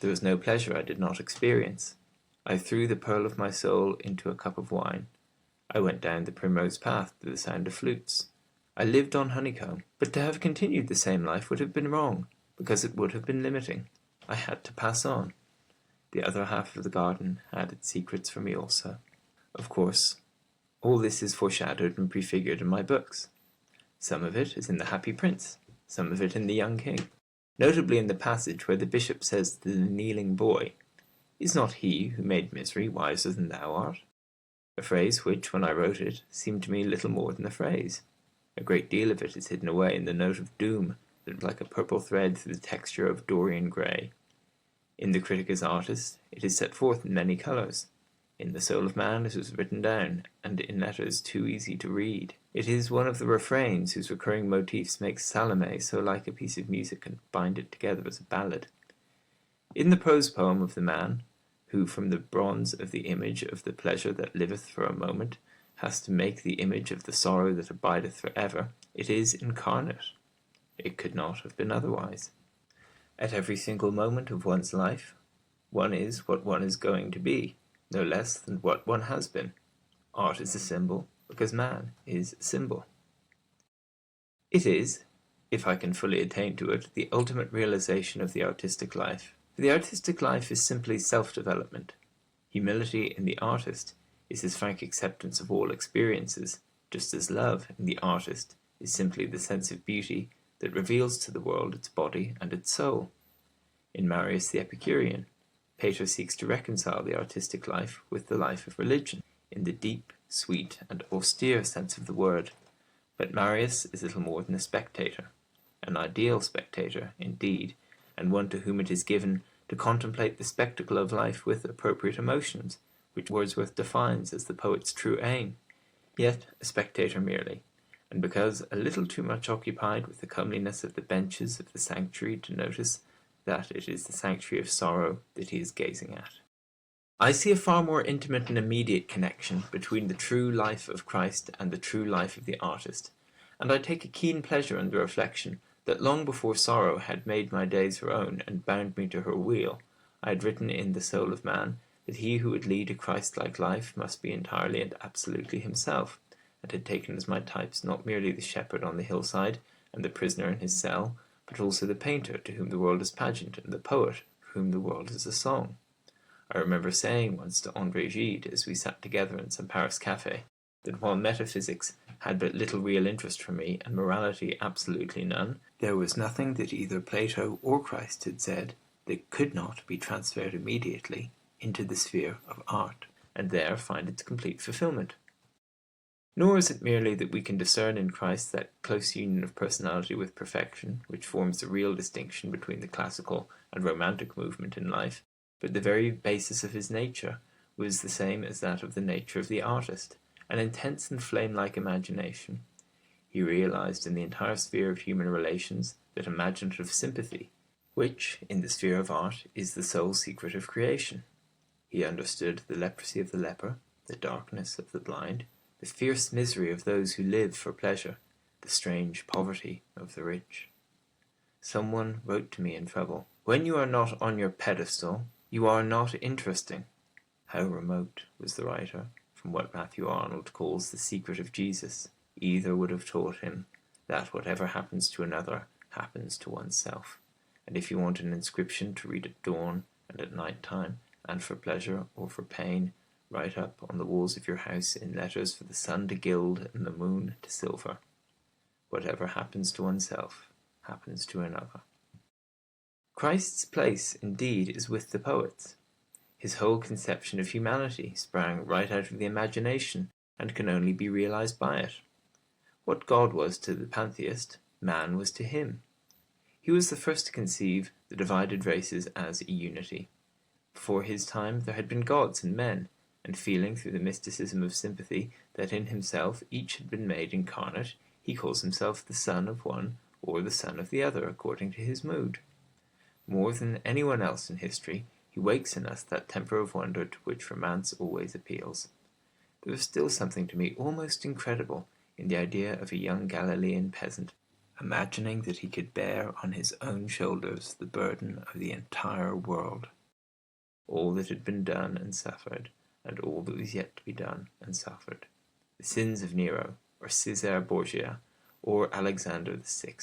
[SPEAKER 1] There was no pleasure I did not experience. I threw the pearl of my soul into a cup of wine. I went down the primrose path to the sound of flutes. I lived on honeycomb, but to have continued the same life would have been wrong, because it would have been limiting. I had to pass on. The other half of the garden had its secrets for me also. Of course, all this is foreshadowed and prefigured in my books. Some of it is in The Happy Prince, some of it in The Young King, notably in the passage where the bishop says to the kneeling boy, "Is not he who made misery wiser than thou art?" A phrase which, when I wrote it, seemed to me little more than a phrase. A great deal of it is hidden away in the note of doom that like a purple thread through the texture of Dorian grey. In The Critic as Artist it is set forth in many colours. In The Soul of Man it was written down, and in letters too easy to read. It is one of the refrains whose recurring motifs make Salome so like a piece of music and bind it together as a ballad. In the prose poem of the man, who from the bronze of the image of the pleasure that liveth for a moment has to make the image of the sorrow that abideth for ever, it is incarnate. It could not have been otherwise. At every single moment of one's life, one is what one is going to be, no less than what one has been. Art is a symbol, because man is a symbol. It is, if I can fully attain to it, the ultimate realization of the artistic life. For the artistic life is simply self-development. Humility in the artist is his frank acceptance of all experiences, just as love in the artist is simply the sense of beauty that reveals to the world its body and its soul. In Marius the Epicurean, Pater seeks to reconcile the artistic life with the life of religion, in the deep, sweet, and austere sense of the word. But Marius is little more than a spectator, an ideal spectator, indeed, and one to whom it is given to contemplate the spectacle of life with appropriate emotions, which Wordsworth defines as the poet's true aim, yet a spectator merely, and because a little too much occupied with the comeliness of the benches of the sanctuary to notice that it is the sanctuary of sorrow that he is gazing at. I see a far more intimate and immediate connection between the true life of Christ and the true life of the artist, and I take a keen pleasure in the reflection that long before sorrow had made my days her own and bound me to her wheel, I had written in The Soul of Man that he who would lead a Christ-like life must be entirely and absolutely himself, and had taken as my types not merely the shepherd on the hillside and the prisoner in his cell, but also the painter to whom the world is pageant and the poet for whom the world is a song. I remember saying once to André Gide as we sat together in some Paris café that while metaphysics had but little real interest for me and morality absolutely none, there was nothing that either Plato or Christ had said that could not be transferred immediately into the sphere of art, and there find its complete fulfillment. Nor is it merely that we can discern in Christ that close union of personality with perfection, which forms the real distinction between the classical and romantic movement in life, but the very basis of his nature was the same as that of the nature of the artist, an intense and flame-like imagination. He realized in the entire sphere of human relations that imaginative sympathy, which, in the sphere of art, is the sole secret of creation. He understood the leprosy of the leper, the darkness of the blind, the fierce misery of those who live for pleasure, the strange poverty of the rich. Someone wrote to me in trouble, "When you are not on your pedestal, you are not interesting." How remote, was the writer, from what Matthew Arnold calls the secret of Jesus. Either would have taught him that whatever happens to another happens to oneself, and if you want an inscription to read at dawn and at night time, and for pleasure or for pain, write up on the walls of your house in letters for the sun to gild and the moon to silver. Whatever happens to oneself happens to another. Christ's place, indeed, is with the poets. His whole conception of humanity sprang right out of the imagination, and can only be realized by it. What God was to the pantheist, man was to him. He was the first to conceive the divided races as a unity. Before his time there had been gods and men, and feeling through the mysticism of sympathy that in himself each had been made incarnate, he calls himself the son of one or the son of the other according to his mood. More than anyone else in history, he wakes in us that temper of wonder to which romance always appeals. There is still something to me almost incredible in the idea of a young Galilean peasant, imagining that he could bear on his own shoulders the burden of the entire world, all that had been done and suffered, and all that was yet to be done and suffered, the sins of Nero, or Caesar Borgia, or Alexander VI,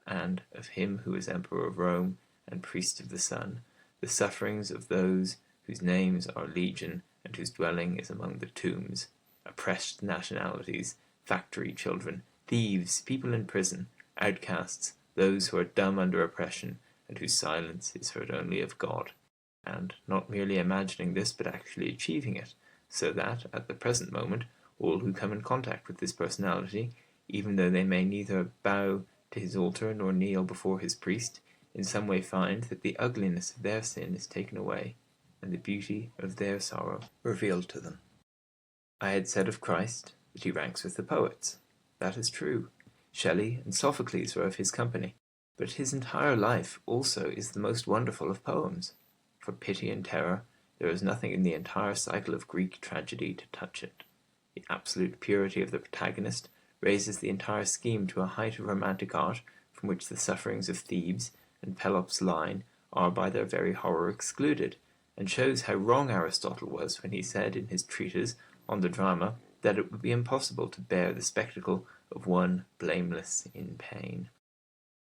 [SPEAKER 1] and of him who is Emperor of Rome and priest of the sun, the sufferings of those whose names are legion and whose dwelling is among the tombs, oppressed nationalities, factory children, thieves, people in prison, outcasts, those who are dumb under oppression, and whose silence is heard only of God, and not merely imagining this, but actually achieving it, so that, at the present moment, all who come in contact with this personality, even though they may neither bow to his altar nor kneel before his priest, in some way find that the ugliness of their sin is taken away, and the beauty of their sorrow revealed to them. I had said of Christ that he ranks with the poets. That is true. Shelley and Sophocles are of his company, but his entire life also is the most wonderful of poems. For pity and terror, there is nothing in the entire cycle of Greek tragedy to touch it. The absolute purity of the protagonist raises the entire scheme to a height of romantic art from which the sufferings of Thebes and Pelops' line are by their very horror excluded, and shows how wrong Aristotle was when he said in his treatise on the drama that it would be impossible to bear the spectacle of one blameless in pain.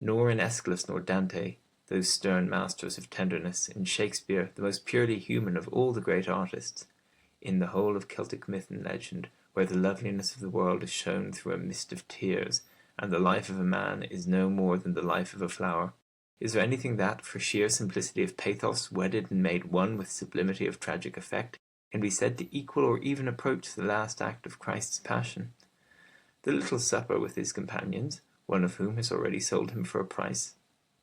[SPEAKER 1] Nor in Aeschylus nor Dante, those stern masters of tenderness, in Shakespeare, the most purely human of all the great artists, in the whole of Celtic myth and legend, where the loveliness of the world is shown through a mist of tears, and the life of a man is no more than the life of a flower, is there anything that, for sheer simplicity of pathos, wedded and made one with sublimity of tragic effect, can be said to equal or even approach the last act of Christ's passion? The little supper with his companions, one of whom has already sold him for a price,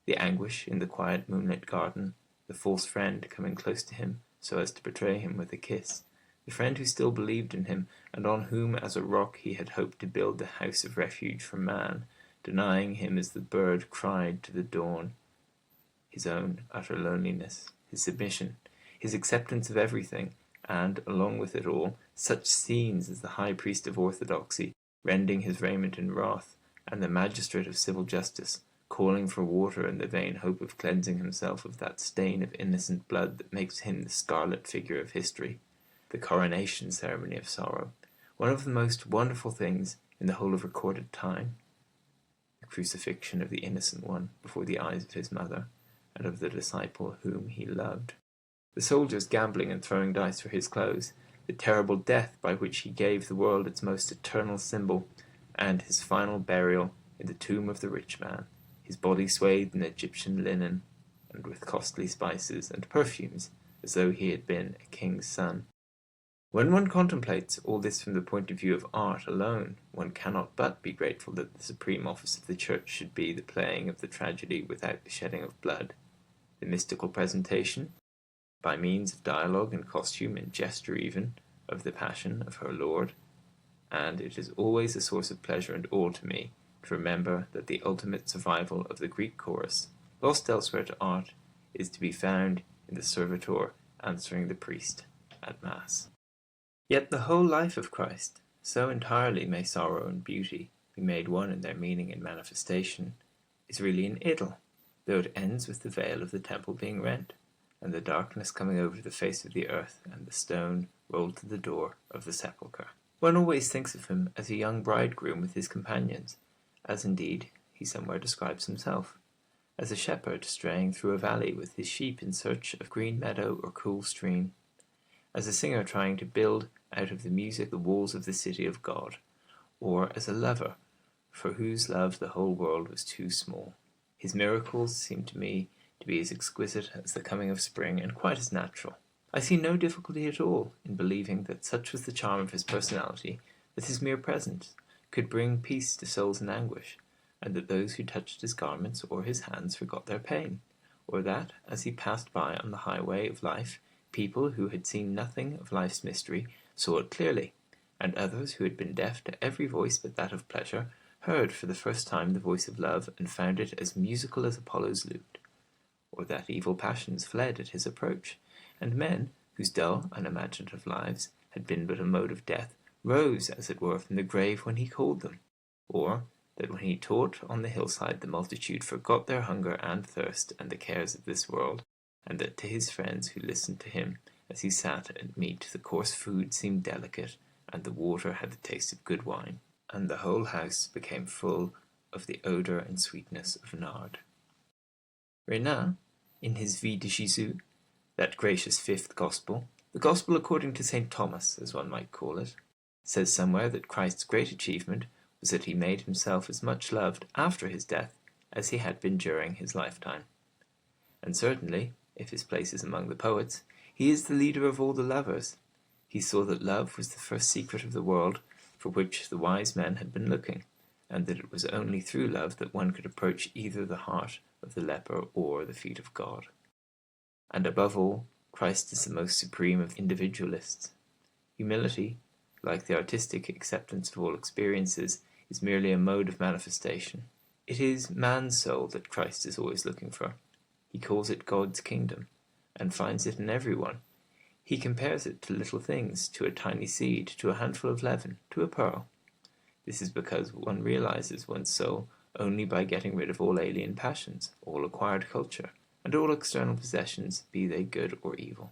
[SPEAKER 1] the anguish in the quiet moonlit garden, the false friend coming close to him so as to betray him with a kiss, the friend who still believed in him, and on whom as a rock he had hoped to build the house of refuge for man, denying him as the bird cried to the dawn, his own utter loneliness, his submission, his acceptance of everything, and, along with it all, such scenes as the high priest of orthodoxy rending his raiment in wrath, and the magistrate of civil justice calling for water in the vain hope of cleansing himself of that stain of innocent blood that makes him the scarlet figure of history, the coronation ceremony of sorrow, one of the most wonderful things in the whole of recorded time, the crucifixion of the innocent one before the eyes of his mother, and of the disciple whom he loved, the soldiers gambling and throwing dice for his clothes, the terrible death by which he gave the world its most eternal symbol, and his final burial in the tomb of the rich man, his body swathed in Egyptian linen, and with costly spices and perfumes, as though he had been a king's son. When one contemplates all this from the point of view of art alone, one cannot but be grateful that the supreme office of the Church should be the playing of the tragedy without the shedding of blood, the mystical presentation, by means of dialogue and costume and gesture even, of the passion of her Lord, and it is always a source of pleasure and awe to me to remember that the ultimate survival of the Greek chorus, lost elsewhere to art, is to be found in the servitor answering the priest at Mass. Yet the whole life of Christ, so entirely may sorrow and beauty be made one in their meaning and manifestation, is really an idyll, though it ends with the veil of the temple being rent, and the darkness coming over the face of the earth, and the stone rolled to the door of the sepulchre. One always thinks of him as a young bridegroom with his companions, as indeed he somewhere describes himself, as a shepherd straying through a valley with his sheep in search of green meadow or cool stream, as a singer trying to build out of the music the walls of the city of God, or as a lover for whose love the whole world was too small. His miracles seem to me to be as exquisite as the coming of spring, and quite as natural. I see no difficulty at all in believing that such was the charm of his personality that his mere presence could bring peace to souls in anguish, and that those who touched his garments or his hands forgot their pain, or that, as he passed by on the highway of life, people who had seen nothing of life's mystery saw it clearly, and others who had been deaf to every voice but that of pleasure heard for the first time the voice of love and found it as musical as Apollo's lute, or that evil passions fled at his approach, and men, whose dull, unimaginative lives had been but a mode of death, rose, as it were, from the grave when he called them, or that when he taught on the hillside the multitude forgot their hunger and thirst and the cares of this world, and that to his friends who listened to him as he sat at meat the coarse food seemed delicate, and the water had the taste of good wine, and the whole house became full of the odour and sweetness of nard. Renan, in his Vie de Jésus, that gracious fifth gospel, the gospel according to St. Thomas, as one might call it, says somewhere that Christ's great achievement was that he made himself as much loved after his death as he had been during his lifetime. And certainly, if his place is among the poets, he is the leader of all the lovers. He saw that love was the first secret of the world for which the wise men had been looking, and that it was only through love that one could approach either the heart of the leper or the feet of God. And above all, Christ is the most supreme of individualists. Humility, like the artistic acceptance of all experiences, is merely a mode of manifestation. It is man's soul that Christ is always looking for. He calls it God's kingdom, and finds it in everyone. He compares it to little things, to a tiny seed, to a handful of leaven, to a pearl. This is because one realizes one's soul only by getting rid of all alien passions, all acquired culture, and all external possessions, be they good or evil.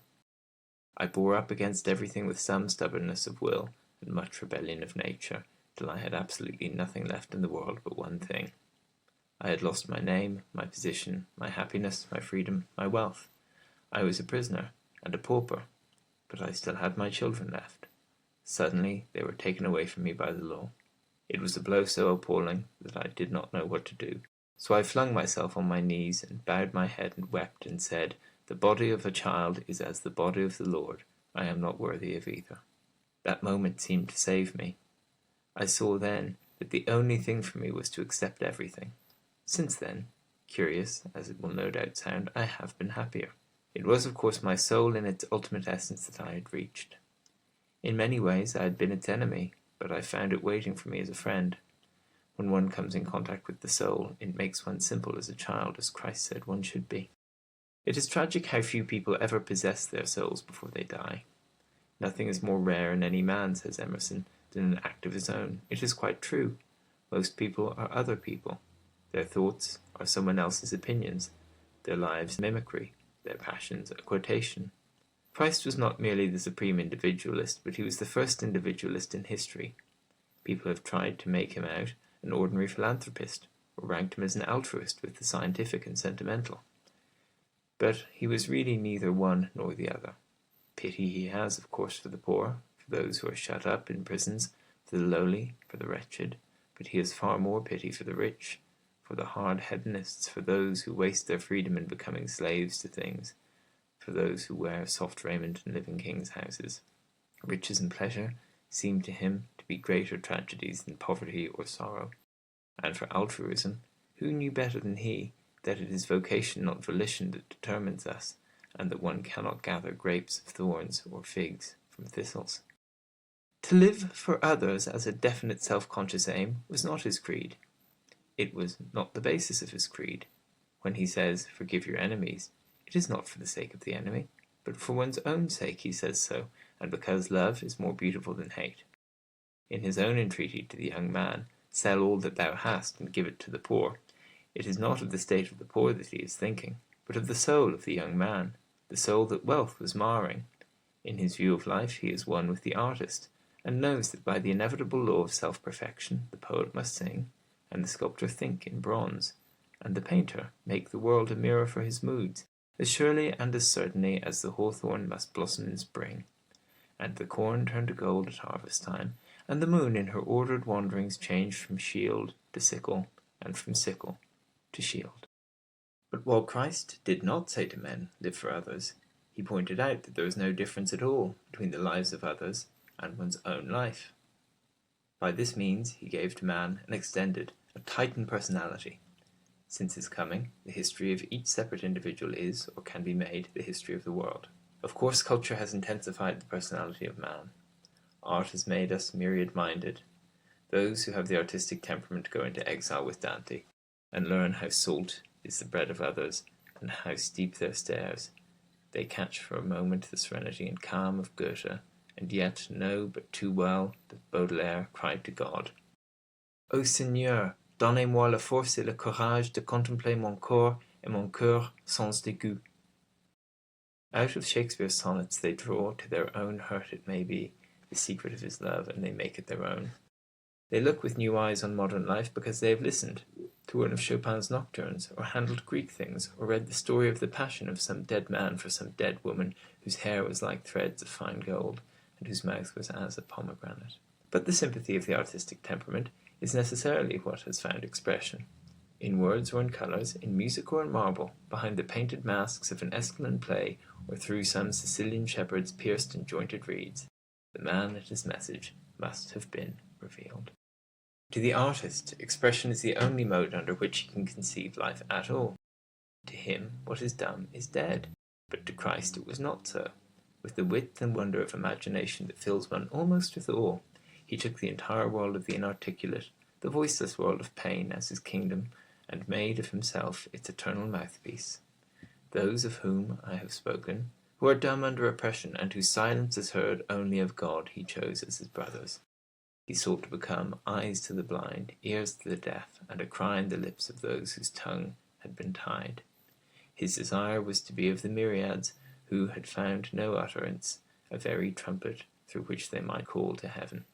[SPEAKER 1] I bore up against everything with some stubbornness of will and much rebellion of nature, till I had absolutely nothing left in the world but one thing. I had lost my name, my position, my happiness, my freedom, my wealth. I was a prisoner and a pauper, but I still had my children left. Suddenly they were taken away from me by the law. It was a blow so appalling that I did not know what to do. So I flung myself on my knees and bowed my head and wept and said, "The body of a child is as the body of the Lord. I am not worthy of either." That moment seemed to save me. I saw then that the only thing for me was to accept everything. Since then, curious as it will no doubt sound, I have been happier. It was of course my soul in its ultimate essence that I had reached. In many ways I had been its enemy, but I found it waiting for me as a friend. When one comes in contact with the soul, it makes one simple as a child, as Christ said one should be. It is tragic how few people ever possess their souls before they die. Nothing is more rare in any man, says Emerson, than an act of his own. It is quite true. Most people are other people. Their thoughts are someone else's opinions, their lives mimicry, their passions a quotation. Christ was not merely the supreme individualist, but he was the first individualist in history. People have tried to make him out an ordinary philanthropist, or ranked him as an altruist with the scientific and sentimental. But he was really neither one nor the other. Pity he has, of course, for the poor, for those who are shut up in prisons, for the lowly, for the wretched, but he has far more pity for the rich, for the hard-hedonists, for those who waste their freedom in becoming slaves to things, for those who wear soft raiment and live in kings' houses. Riches and pleasure seem to him to be greater tragedies than poverty or sorrow. And for altruism, who knew better than he that it is vocation, not volition, that determines us, and that one cannot gather grapes of thorns or figs from thistles? To live for others as a definite self-conscious aim was not his creed. It was not the basis of his creed. When he says, "Forgive your enemies," it is not for the sake of the enemy, but for one's own sake he says so, and because love is more beautiful than hate. In his own entreaty to the young man, "Sell all that thou hast and give it to the poor," it is not of the state of the poor that he is thinking, but of the soul of the young man, the soul that wealth was marring. In his view of life he is one with the artist, and knows that by the inevitable law of self-perfection the poet must sing, and the sculptor think in bronze, and the painter make the world a mirror for his moods, as surely and as certainly as the hawthorn must blossom in spring, and the corn turn to gold at harvest time, and the moon in her ordered wanderings change from shield to sickle, and from sickle to shield. But while Christ did not say to men, "Live for others," he pointed out that there is no difference at all between the lives of others and one's own life. By this means he gave to man an extended, a tightened personality. Since his coming, the history of each separate individual is, or can be made, the history of the world. Of course, culture has intensified the personality of man. Art has made us myriad-minded. Those who have the artistic temperament go into exile with Dante, and learn how salt is the bread of others, and how steep their stairs. They catch for a moment the serenity and calm of Goethe, and yet know but too well that Baudelaire cried to God, "O Seigneur, Donnez-moi la force et le courage de contempler mon corps et mon cœur sans dégoût. Out of Shakespeare's sonnets they draw, to their own hurt it may be, the secret of his love, and they make it their own. They look with new eyes on modern life because they have listened to one of Chopin's nocturnes, or handled Greek things, or read the story of the passion of some dead man for some dead woman whose hair was like threads of fine gold, and whose mouth was as a pomegranate. But the sympathy of the artistic temperament is necessarily what has found expression, in words or in colours, in music or in marble, behind the painted masks of an Escalin play, or through some Sicilian shepherd's pierced and jointed reeds. The man and his message must have been revealed. To the artist, expression is the only mode under which he can conceive life at all. To him, what is dumb is dead, but to Christ it was not so. With the width and wonder of imagination that fills one almost with awe, he took the entire world of the inarticulate, the voiceless world of pain as his kingdom, and made of himself its eternal mouthpiece. Those of whom I have spoken, who are dumb under oppression, and whose silence is heard only of God, he chose as his brothers. He sought to become eyes to the blind, ears to the deaf, and a cry in the lips of those whose tongue had been tied. His desire was to be of the myriads who had found no utterance, a very trumpet through which they might call to heaven.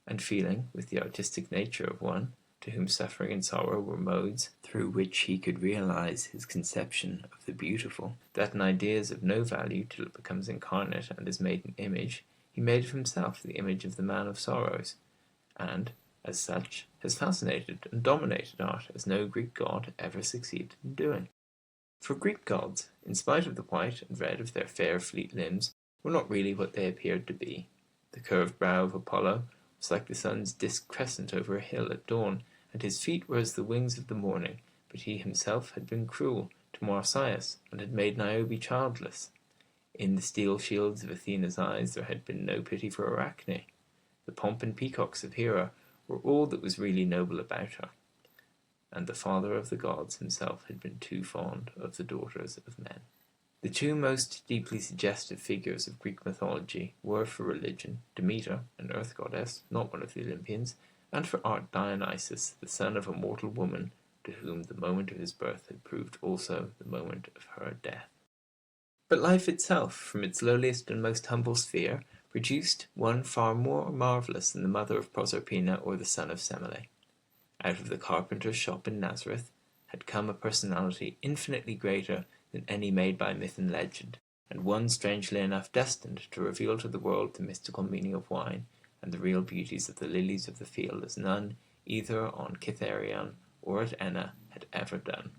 [SPEAKER 1] And feeling, with the artistic nature of one, to whom suffering and sorrow were modes through which he could realize his conception of the beautiful, that an idea is of no value till it becomes incarnate and is made an image, he made of himself the image of the man of sorrows, and, as such, has fascinated and dominated art as no Greek god ever succeeded in doing. For Greek gods, in spite of the white and red of their fair fleet limbs, were not really what they appeared to be. The curved brow of Apollo was like the sun's disk crescent over a hill at dawn, and his feet were as the wings of the morning, but he himself had been cruel to Marsyas, and had made Niobe childless. In the steel shields of Athena's eyes there had been no pity for Arachne. The pomp and peacocks of Hera were all that was really noble about her, and the father of the gods himself had been too fond of the daughters of men. The two most deeply suggestive figures of Greek mythology were for religion Demeter, an earth goddess, not one of the Olympians, and for art Dionysus, the son of a mortal woman, to whom the moment of his birth had proved also the moment of her death. But life itself, from its lowliest and most humble sphere, produced one far more marvellous than the mother of Proserpina or the son of Semele. Out of the carpenter's shop in Nazareth had come a personality infinitely greater than any made by myth and legend, and one strangely enough destined to reveal to the world the mystical meaning of wine and the real beauties of the lilies of the field as none, either on Cythereion or at Enna, had ever done.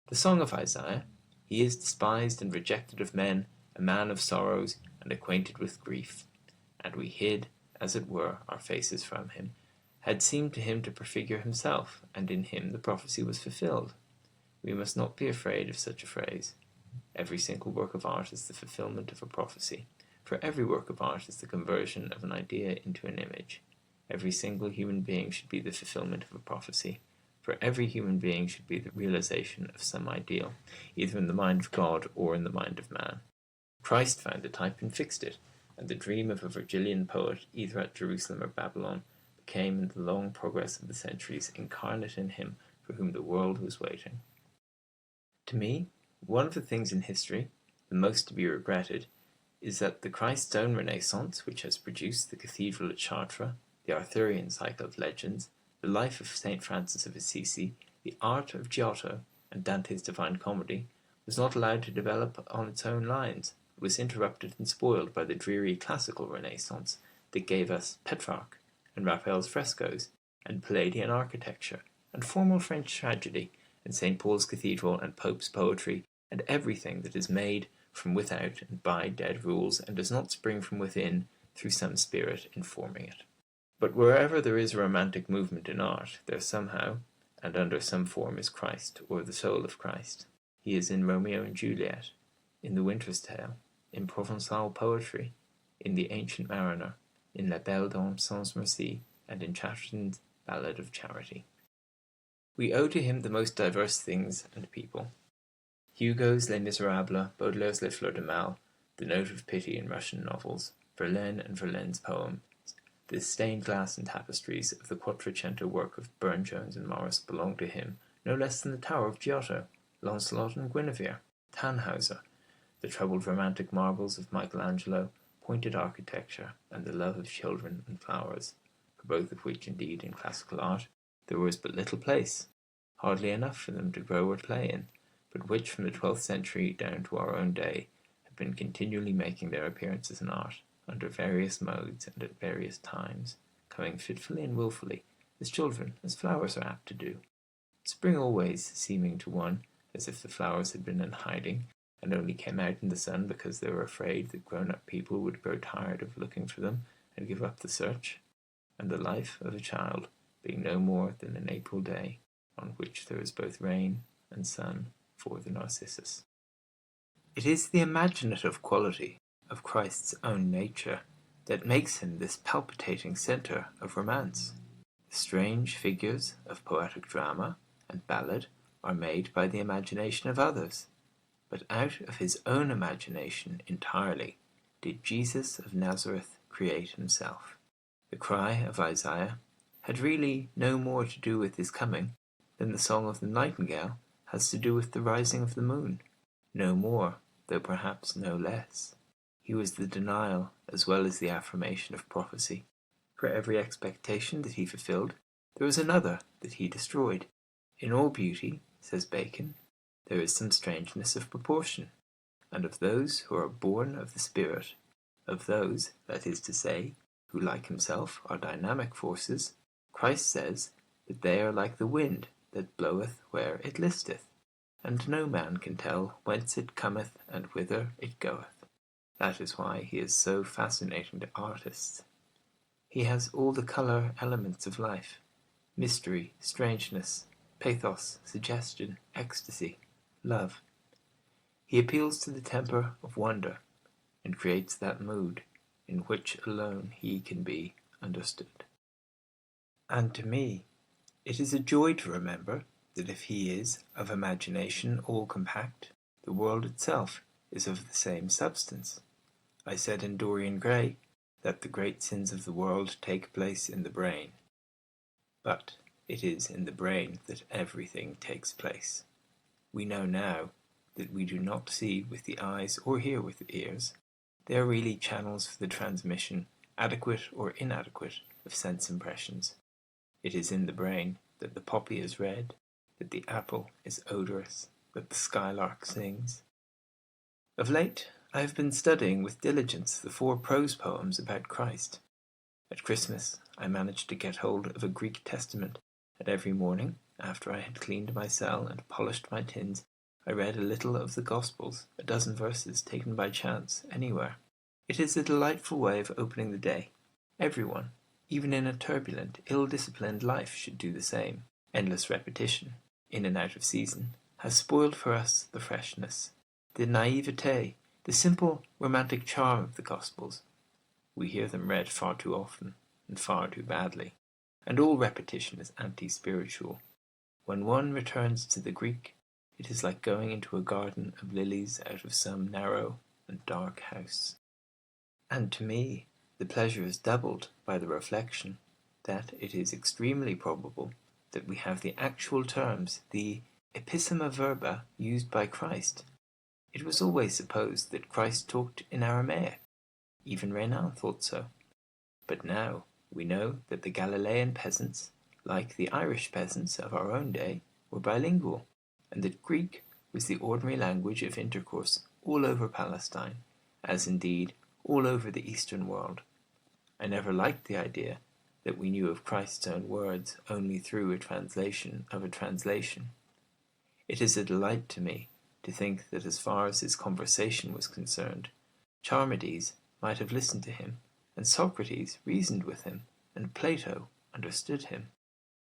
[SPEAKER 1] The song of Isaiah, "He is despised and rejected of men, a man of sorrows, and acquainted with grief, and we hid, as it were, our faces from him," had seemed to him to prefigure himself, and in him the prophecy was fulfilled. We must not be afraid of such a phrase. Every single work of art is the fulfilment of a prophecy, for every work of art is the conversion of an idea into an image. Every single human being should be the fulfilment of a prophecy, for every human being should be the realization of some ideal, either in the mind of God or in the mind of man. Christ found the type and fixed it, and the dream of a Virgilian poet, either at Jerusalem or Babylon, became, in the long progress of the centuries, incarnate in him for whom the world was waiting. To me, one of the things in history, the most to be regretted, is that the Christ's own Renaissance, which has produced the cathedral at Chartres, the Arthurian cycle of legends, the life of St. Francis of Assisi, the art of Giotto, and Dante's Divine Comedy, was not allowed to develop on its own lines. It was interrupted and spoiled by the dreary classical Renaissance that gave us Petrarch and Raphael's frescoes, and Palladian architecture, and formal French tragedy, and St. Paul's Cathedral, and Pope's poetry, and everything that is made from without and by dead rules, and does not spring from within through some spirit informing it. But wherever there is a romantic movement in art, there somehow, and under some form, is Christ, or the soul of Christ. He is in Romeo and Juliet, in The Winter's Tale, in Provençal poetry, in The Ancient Mariner, in La Belle Dame sans Merci, and in Chatterton's Ballad of Charity. We owe to him the most diverse things and people. Hugo's Les Miserables, Baudelaire's Les Fleurs de Mal, the note of pity in Russian novels, Verlaine and Verlaine's poems, The stained glass and tapestries of the Quattrocento work of Burne-Jones and Morris belonged to him no less than the Tower of Giotto, Lancelot and Guinevere, Tannhauser, the troubled romantic marbles of Michelangelo, pointed architecture, and the love of children and flowers, for both of which indeed in classical art there was but little place, hardly enough for them to grow or play in, but which from the 12th century down to our own day have been continually making their appearances in art, under various modes and at various times, coming fitfully and wilfully, as children, as flowers are apt to do. Spring always seeming to one as if the flowers had been in hiding, and only came out in the sun because they were afraid that grown-up people would grow tired of looking for them and give up the search, and the life of a child being no more than an April day, on which there is both rain and sun for the narcissus. It is the imaginative quality of Christ's own nature that makes him this palpitating centre of romance. The strange figures of poetic drama and ballad are made by the imagination of others, but out of his own imagination entirely did Jesus of Nazareth create himself. The cry of Isaiah had really no more to do with his coming than the song of the nightingale has to do with the rising of the moon. No more, though perhaps no less. He was the denial as well as the affirmation of prophecy. For every expectation that he fulfilled, there was another that he destroyed. In all beauty, says Bacon, there is some strangeness of proportion, and of those who are born of the Spirit, of those, that is to say, who like himself are dynamic forces, Christ says that they are like the wind that bloweth where it listeth, and no man can tell whence it cometh and whither it goeth. That is why he is so fascinating to artists. He has all the colour elements of life: mystery, strangeness, pathos, suggestion, ecstasy, love. He appeals to the temper of wonder, and creates that mood in which alone he can be understood. And to me, it is a joy to remember that if he is of imagination all compact, the world itself is of the same substance. I said in Dorian Gray that the great sins of the world take place in the brain. But it is in the brain that everything takes place. We know now that we do not see with the eyes or hear with the ears. They are really channels for the transmission, adequate or inadequate, of sense impressions. It is in the brain that the poppy is red, that the apple is odorous, that the skylark sings. Of late, I have been studying with diligence the 4 prose poems about Christ. At Christmas, I managed to get hold of a Greek Testament, and every morning, after I had cleaned my cell and polished my tins, I read a little of the Gospels, a dozen verses taken by chance anywhere. It is a delightful way of opening the day. Everyone, even in a turbulent, ill-disciplined life, should do the same. Endless repetition, in and out of season, has spoiled for us the freshness, the naivete, the simple romantic charm of the Gospels. We hear them read far too often, and far too badly, and all repetition is anti-spiritual. When one returns to the Greek, it is like going into a garden of lilies out of some narrow and dark house. And to me, the pleasure is doubled by the reflection that it is extremely probable that we have the actual terms, the epissima verba, used by Christ. It was always supposed that Christ talked in Aramaic. Even Renan thought so. But now we know that the Galilean peasants, like the Irish peasants of our own day, were bilingual, and that Greek was the ordinary language of intercourse all over Palestine, as indeed all over the Eastern world. I never liked the idea that we knew of Christ's own words only through a translation of a translation. It is a delight to me to think that as far as his conversation was concerned, Charmides might have listened to him, and Socrates reasoned with him, and Plato understood him.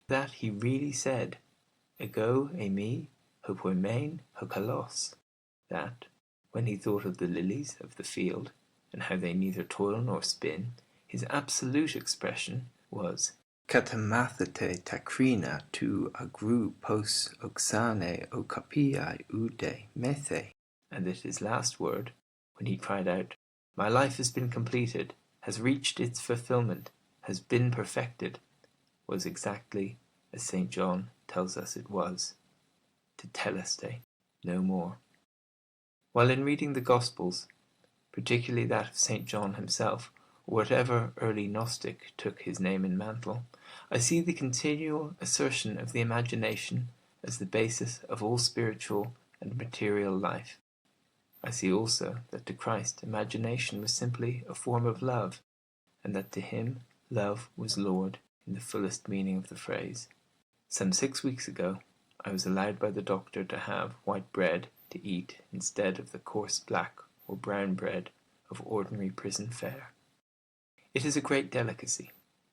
[SPEAKER 1] That he really said, ego eimi hopoimein hokalos, that, when he thought of the lilies of the field, and how they neither toil nor spin, his absolute expression was katamathete takrina tu agru pos oxane okapiai ude methe, and that his last word, when he cried out, "My life has been completed, has reached its fulfillment, has been perfected, was exactly as St. John tells us it was, tetelestai, no more. While in reading the Gospels, particularly that of St. John himself, or whatever early Gnostic took his name and mantle, I see the continual assertion of the imagination as the basis of all spiritual and material life. I see also that to Christ imagination was simply a form of love, and that to him love was Lord in the fullest meaning of the phrase. Some 6 weeks ago I was allowed by the doctor to have white bread to eat instead of the coarse black or brown bread of ordinary prison fare. It is a great delicacy.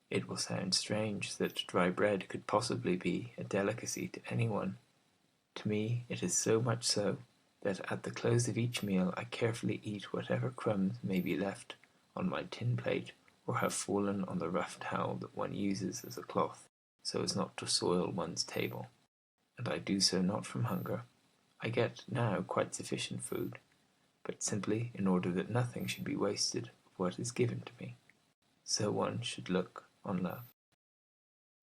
[SPEAKER 1] It will sound strange that dry bread could possibly be a delicacy to anyone. To me it is so much so that at the close of each meal I carefully eat whatever crumbs may be left on my tin plate or have fallen on the rough towel that one uses as a cloth, so as not to soil one's table. And I do so not from hunger. I get now quite sufficient food, but simply in order that nothing should be wasted of what is given to me. So one should look on love.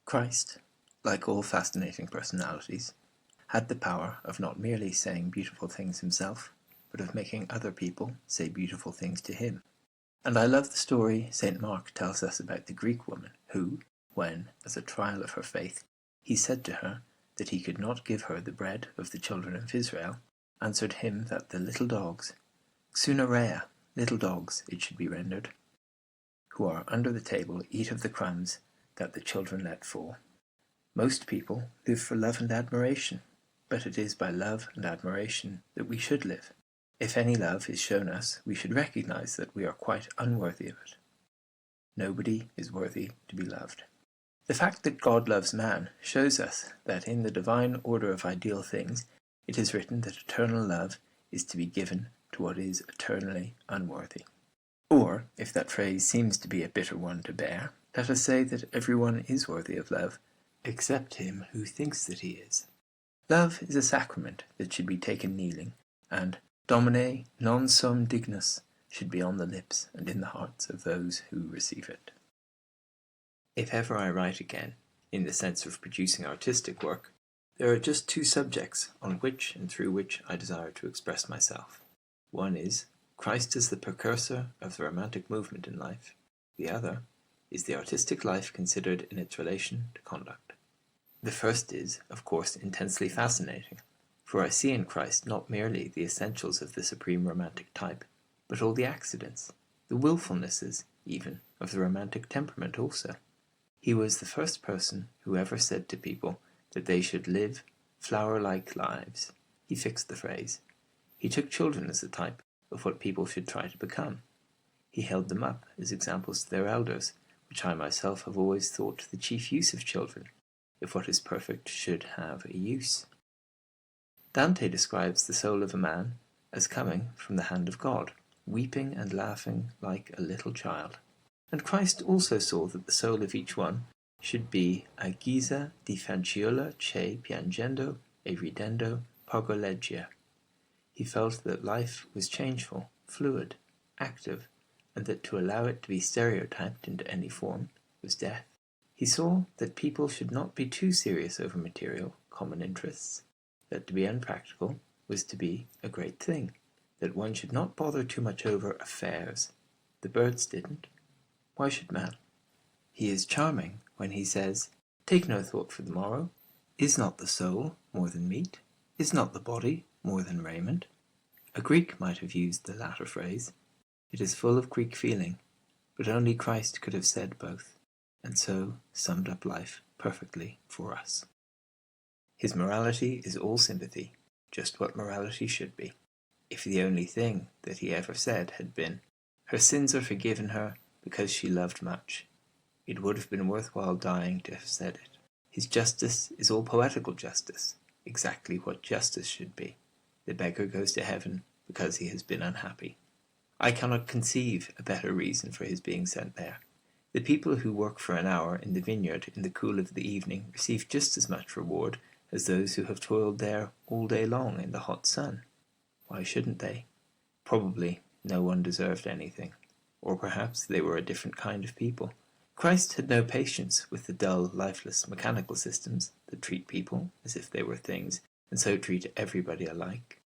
[SPEAKER 1] Christ, like all fascinating personalities, had the power of not merely saying beautiful things himself, but of making other people say beautiful things to him. And I love the story St. Mark tells us about the Greek woman who, when, as a trial of her faith, he said to her that he could not give her the bread of the children of Israel, answered him that the little dogs, xunarea, little dogs, it should be rendered, who are under the table eat of the crumbs that the children let fall. Most people live for love and admiration, but it is by love and admiration that we should live. If any love is shown us, we should recognize that we are quite unworthy of it. Nobody is worthy to be loved. The fact that God loves man shows us that in the divine order of ideal things, it is written that eternal love is to be given to what is eternally unworthy. Or, if that phrase seems to be a bitter one to bear, let us say that everyone is worthy of love, except him who thinks that he is. Love is a sacrament that should be taken kneeling, and Domine non sum dignus should be on the lips and in the hearts of those who receive it. If ever I write again, in the sense of producing artistic work, there are just two subjects on which and through which I desire to express myself. One is Christ as the precursor of the romantic movement in life. The other is the artistic life considered in its relation to conduct. The first is, of course, intensely fascinating, for I see in Christ not merely the essentials of the supreme romantic type, but all the accidents, the willfulnesses, even, of the romantic temperament also. He was the first person who ever said to people that they should live flower-like lives. He fixed the phrase. He took children as the type of what people should try to become. He held them up as examples to their elders, which I myself have always thought the chief use of children, if what is perfect should have a use. Dante describes the soul of a man as coming from the hand of God, weeping and laughing like a little child. And Christ also saw that the soul of each one should be a guisa di fanciulla che piangendo e ridendo pargoleggia. He felt that life was changeful, fluid, active, and that to allow it to be stereotyped into any form was death. He saw that people should not be too serious over material, common interests, that to be unpractical was to be a great thing, that one should not bother too much over affairs. The birds didn't. Why should man? He is charming when he says, "Take no thought for the morrow. Is not the soul more than meat? Is not the body more than raiment?" A Greek might have used the latter phrase. It is full of Greek feeling, but only Christ could have said both, and so summed up life perfectly for us. His morality is all sympathy, just what morality should be. If the only thing that he ever said had been, "Her sins are forgiven her because she loved much," it would have been worthwhile dying to have said it. His justice is all poetical justice, exactly what justice should be. The beggar goes to heaven because he has been unhappy. I cannot conceive a better reason for his being sent there. The people who work for an hour in the vineyard in the cool of the evening receive just as much reward as those who have toiled there all day long in the hot sun. Why shouldn't they? Probably no one deserved anything. Or perhaps they were a different kind of people, Christ had no patience with the dull, lifeless, mechanical systems that treat people as if they were things, and so treat everybody alike.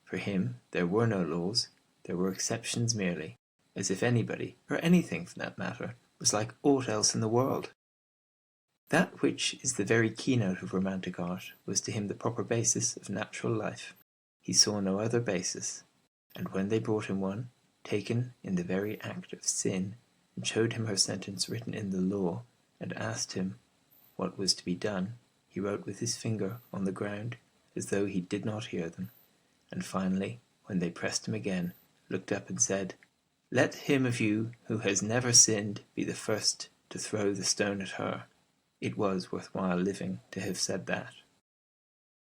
[SPEAKER 1] For him there were no laws, there were exceptions merely, as if anybody, or anything for that matter, was like aught else in the world. That which is the very keynote of romantic art was to him the proper basis of natural life. He saw no other basis, and when they brought him one, taken in the very act of sin, and showed him her sentence written in the law, and asked him what was to be done, he wrote with his finger on the ground, as though he did not hear them, and finally, when they pressed him again, looked up and said, "Let him of you who has never sinned be the first to throw the stone at her." It was worthwhile living to have said that.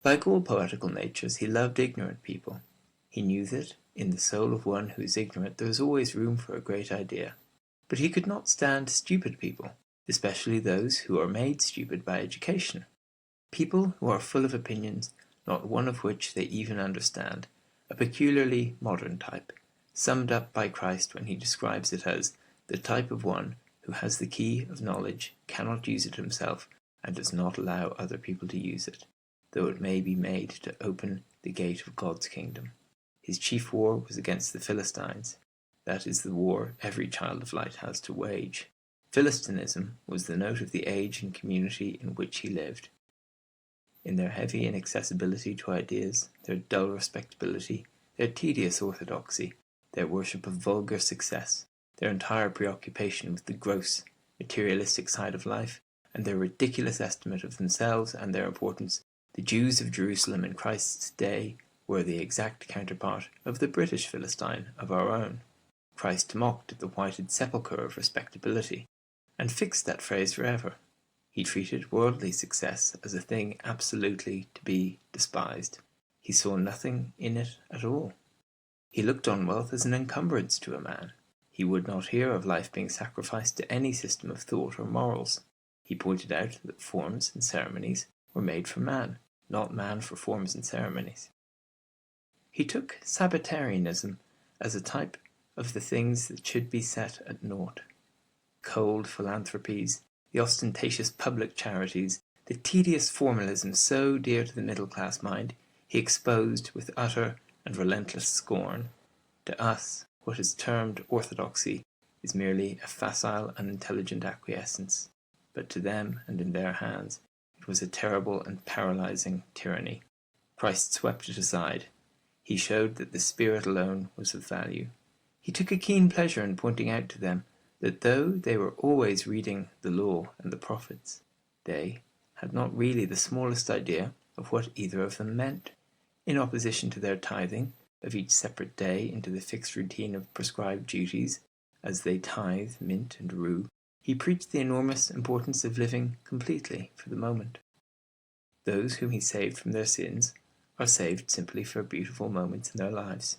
[SPEAKER 1] Like all poetical natures, he loved ignorant people. He knew that, in the soul of one who is ignorant, there is always room for a great idea. But he could not stand stupid people, especially those who are made stupid by education. People who are full of opinions, not one of which they even understand, a peculiarly modern type, summed up by Christ when he describes it as the type of one who has the key of knowledge, cannot use it himself, and does not allow other people to use it, though it may be made to open the gate of God's kingdom. His chief war was against the Philistines. That is the war every child of light has to wage. Philistinism was the note of the age and community in which he lived. In their heavy inaccessibility to ideas, their dull respectability, their tedious orthodoxy, their worship of vulgar success, their entire preoccupation with the gross, materialistic side of life, and their ridiculous estimate of themselves and their importance, the Jews of Jerusalem in Christ's day were the exact counterpart of the British Philistine of our own. Christ mocked at the whited sepulchre of respectability, and fixed that phrase forever. He treated worldly success as a thing absolutely to be despised. He saw nothing in it at all. He looked on wealth as an encumbrance to a man. He would not hear of life being sacrificed to any system of thought or morals. He pointed out that forms and ceremonies were made for man, not man for forms and ceremonies. He took Sabbatarianism as a type of the things that should be set at naught. Cold philanthropies, the ostentatious public charities, the tedious formalism so dear to the middle-class mind, he exposed with utter and relentless scorn. To us, what is termed orthodoxy is merely a facile, unintelligent acquiescence, but to them and in their hands it was a terrible and paralyzing tyranny. Christ swept it aside. He showed that the Spirit alone was of value. He took a keen pleasure in pointing out to them that though they were always reading the law and the prophets, they had not really the smallest idea of what either of them meant. In opposition to their tithing of each separate day into the fixed routine of prescribed duties, as they tithe mint and rue, he preached the enormous importance of living completely for the moment. Those whom he saved from their sins are saved simply for beautiful moments in their lives.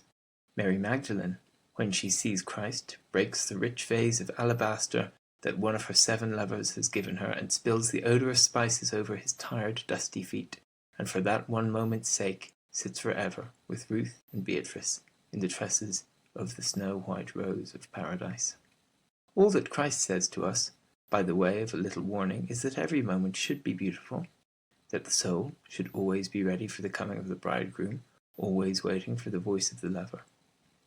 [SPEAKER 1] Mary Magdalene, when she sees Christ, breaks the rich vase of alabaster that one of her 7 lovers has given her, and spills the odorous spices over his tired, dusty feet, and for that one moment's sake sits forever with Ruth and Beatrice in the tresses of the snow-white rose of paradise. All that Christ says to us, by the way of a little warning, is that every moment should be beautiful, that the soul should always be ready for the coming of the bridegroom, always waiting for the voice of the lover.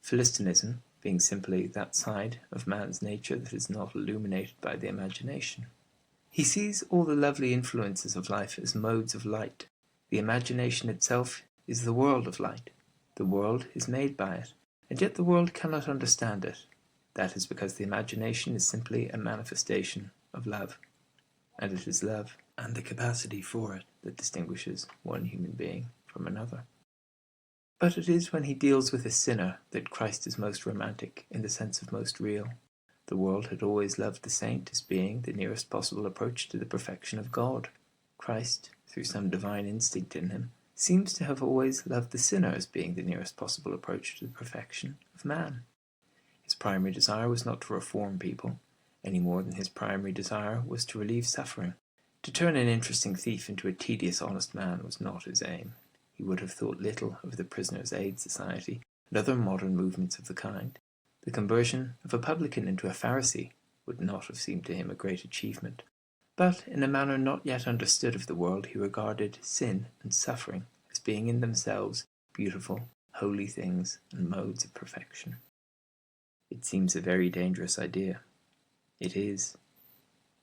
[SPEAKER 1] Philistinism being simply that side of man's nature that is not illuminated by the imagination. He sees all the lovely influences of life as modes of light. The imagination itself is the world of light. The world is made by it, and yet the world cannot understand it. That is because the imagination is simply a manifestation of love, and it is love and the capacity for it that distinguishes one human being from another. But it is when he deals with a sinner that Christ is most romantic in the sense of most real. The world had always loved the saint as being the nearest possible approach to the perfection of God. Christ, through some divine instinct in him, seems to have always loved the sinner as being the nearest possible approach to the perfection of man. His primary desire was not to reform people, any more than his primary desire was to relieve suffering. To turn an interesting thief into a tedious honest man was not his aim. He would have thought little of the Prisoners' Aid Society and other modern movements of the kind. The conversion of a publican into a Pharisee would not have seemed to him a great achievement. But in a manner not yet understood of the world, he regarded sin and suffering as being in themselves beautiful, holy things and modes of perfection. It seems a very dangerous idea. It is.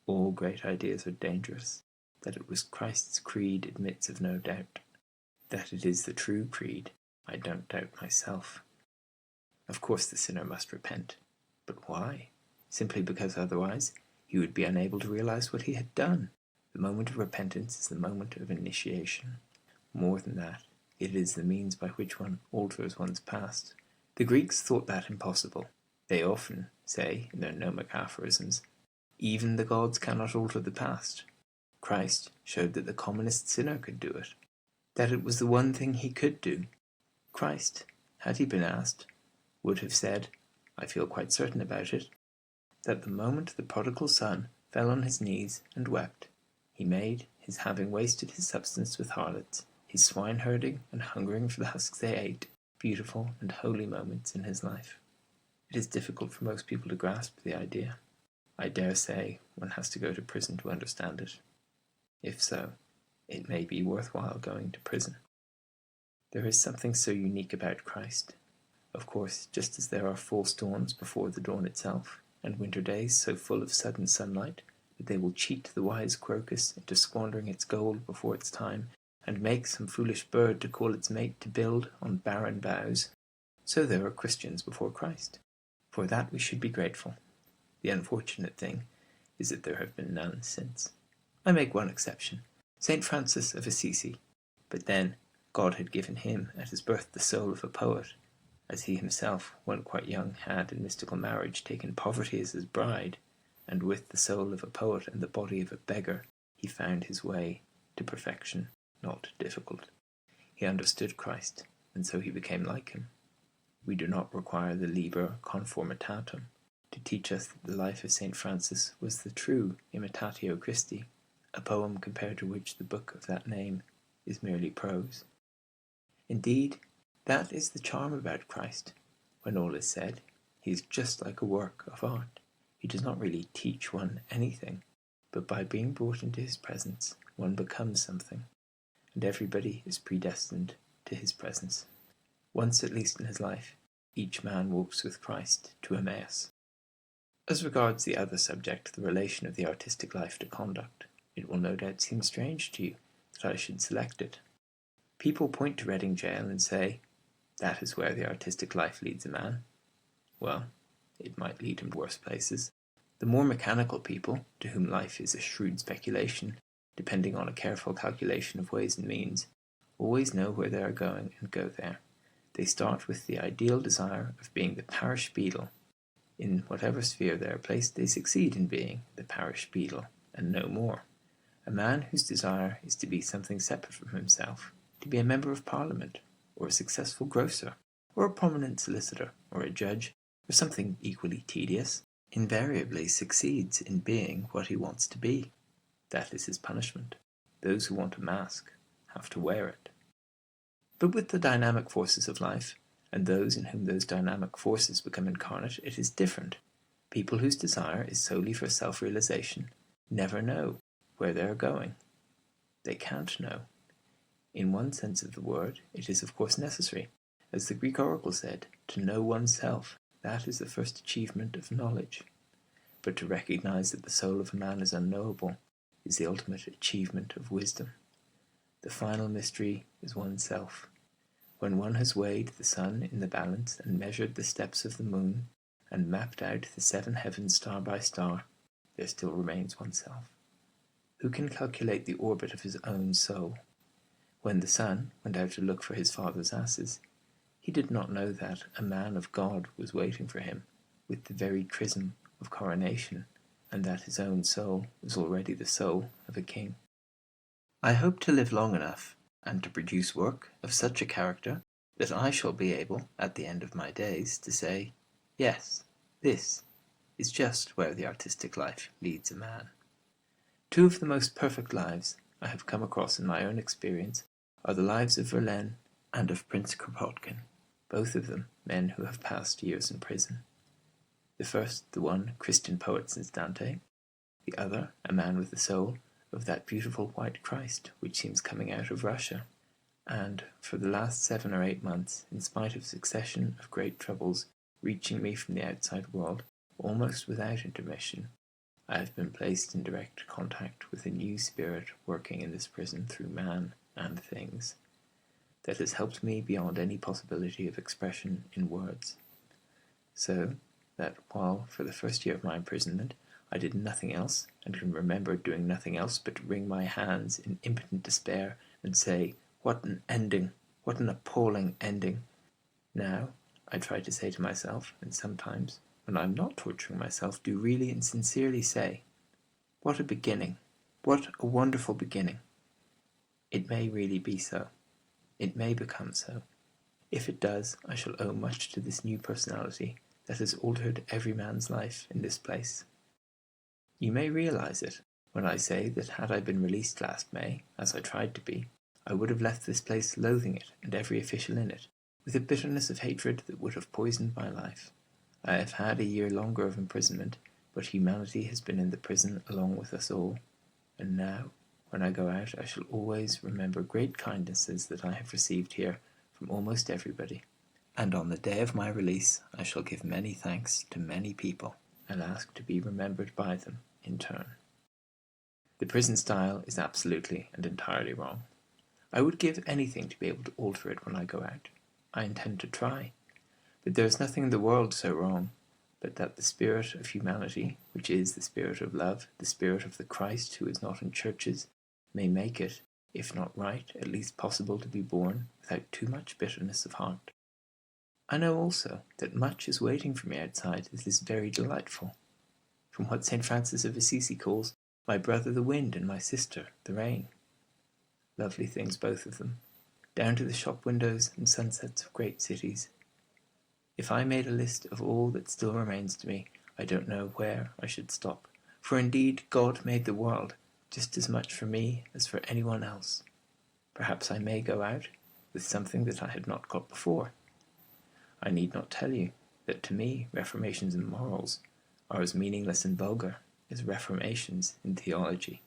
[SPEAKER 1] All great ideas are dangerous. That it was Christ's creed admits of no doubt. That it is the true creed, I don't doubt myself. Of course the sinner must repent. But why? Simply because otherwise he would be unable to realize what he had done. The moment of repentance is the moment of initiation. More than that, it is the means by which one alters one's past. The Greeks thought that impossible. They often say, in their gnomic aphorisms, even the gods cannot alter the past. Christ showed that the commonest sinner could do it, that it was the one thing he could do. Christ, had he been asked, would have said, I feel quite certain about it, that the moment the prodigal son fell on his knees and wept, he made his having wasted his substance with harlots, his swineherding and hungering for the husks they ate, beautiful and holy moments in his life. It is difficult for most people to grasp the idea. I dare say one has to go to prison to understand it. If so, it may be worthwhile going to prison. There is something so unique about Christ. Of course, just as there are false dawns before the dawn itself, and winter days so full of sudden sunlight that they will cheat the wise crocus into squandering its gold before its time, and make some foolish bird to call its mate to build on barren boughs, so there are Christians before Christ. For that we should be grateful. The unfortunate thing is that there have been none since. I make one exception, St. Francis of Assisi, but then God had given him at his birth the soul of a poet, as he himself, when quite young, had in mystical marriage taken poverty as his bride, and with the soul of a poet and the body of a beggar he found his way to perfection not difficult. He understood Christ, and so he became like him. We do not require the Liber Conformitatum to teach us that the life of St. Francis was the true Imitatio Christi, a poem compared to which the book of that name is merely prose. Indeed, that is the charm about Christ. When all is said, he is just like a work of art. He does not really teach one anything, but by being brought into his presence, one becomes something, and everybody is predestined to his presence. Once at least in his life, each man walks with Christ to Emmaus. As regards the other subject, the relation of the artistic life to conduct, it will no doubt seem strange to you that I should select it. People point to Reading Gaol and say, that is where the artistic life leads a man. Well, it might lead him to worse places. The more mechanical people, to whom life is a shrewd speculation, depending on a careful calculation of ways and means, always know where they are going and go there. They start with the ideal desire of being the parish beadle. In whatever sphere they are placed, they succeed in being the parish beadle, and no more. A man whose desire is to be something separate from himself, to be a member of Parliament, or a successful grocer, or a prominent solicitor, or a judge, or something equally tedious, invariably succeeds in being what he wants to be. That is his punishment. Those who want a mask have to wear it. But with the dynamic forces of life, and those in whom those dynamic forces become incarnate, it is different. People whose desire is solely for self-realization never know where they are going. They can't know. In one sense of the word, it is of course necessary, as the Greek oracle said, to know oneself. That is the first achievement of knowledge. But to recognize that the soul of a man is unknowable is the ultimate achievement of wisdom. The final mystery is oneself. When one has weighed the sun in the balance and measured the steps of the moon and mapped out the 7 heavens star by star, there still remains oneself. Who can calculate the orbit of his own soul? When the son went out to look for his father's asses, he did not know that a man of God was waiting for him with the very chrism of coronation, and that his own soul was already the soul of a king. I hope to live long enough, and to produce work of such a character, that I shall be able, at the end of my days, to say, yes, this is just where the artistic life leads a man. 2 of the most perfect lives I have come across in my own experience are the lives of Verlaine and of Prince Kropotkin, both of them men who have passed years in prison. The first, the one Christian poet since Dante, the other, a man with the soul of that beautiful white Christ which seems coming out of Russia. And for the last 7 or 8 months, in spite of a succession of great troubles reaching me from the outside world, almost without intermission, I have been placed in direct contact with a new spirit working in this prison through man and things, that has helped me beyond any possibility of expression in words. So that while for the first year of my imprisonment I did nothing else, and can remember doing nothing else but to wring my hands in impotent despair and say, "What an ending! What an appalling ending!" Now I try to say to myself, and sometimes, when I am not torturing myself, do really and sincerely say, "What a beginning! What a wonderful beginning!" It may really be so. It may become so. If it does, I shall owe much to this new personality that has altered every man's life in this place. You may realize it when I say that had I been released last May, as I tried to be, I would have left this place loathing it and every official in it, with a bitterness of hatred that would have poisoned my life. I have had a year longer of imprisonment, but humanity has been in the prison along with us all, and now, when I go out, I shall always remember great kindnesses that I have received here from almost everybody, and on the day of my release I shall give many thanks to many people, and ask to be remembered by them in turn. The prison style is absolutely and entirely wrong. I would give anything to be able to alter it when I go out. I intend to try. But there is nothing in the world so wrong, but that the spirit of humanity, which is the spirit of love, the spirit of the Christ who is not in churches, may make it, if not right, at least possible to be borne without too much bitterness of heart. I know also that much is waiting for me outside that is very delightful. From what St. Francis of Assisi calls my brother the wind and my sister the rain. Lovely things both of them, down to the shop windows and sunsets of great cities. If I made a list of all that still remains to me, I don't know where I should stop, for indeed God made the world just as much for me as for anyone else. Perhaps I may go out with something that I had not got before. I need not tell you that to me reformations in morals are as meaningless and vulgar as reformations in theology.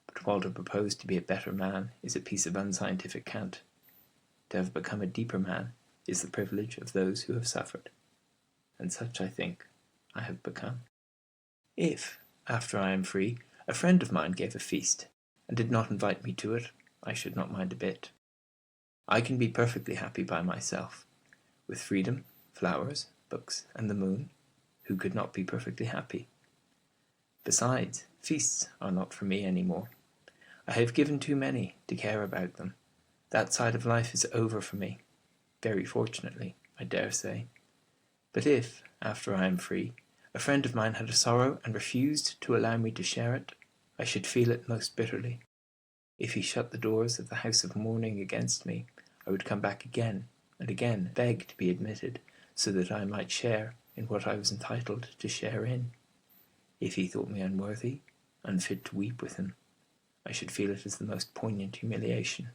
[SPEAKER 1] But while to propose to be a better man is a piece of unscientific cant, to have become a deeper man is the privilege of those who have suffered, and such, I think, I have become. If, after I am free, a friend of mine gave a feast, and did not invite me to it, I should not mind a bit. I can be perfectly happy by myself. With freedom, flowers, books, and the moon, who could not be perfectly happy? Besides, feasts are not for me any more. I have given too many to care about them. That side of life is over for me. Very fortunately, I dare say. But if, after I am free, a friend of mine had a sorrow and refused to allow me to share it, I should feel it most bitterly. If he shut the doors of the house of mourning against me, I would come back again and again, beg to be admitted, so that I might share in what I was entitled to share in. If he thought me unworthy, unfit to weep with him, I should feel it as the most poignant humiliation,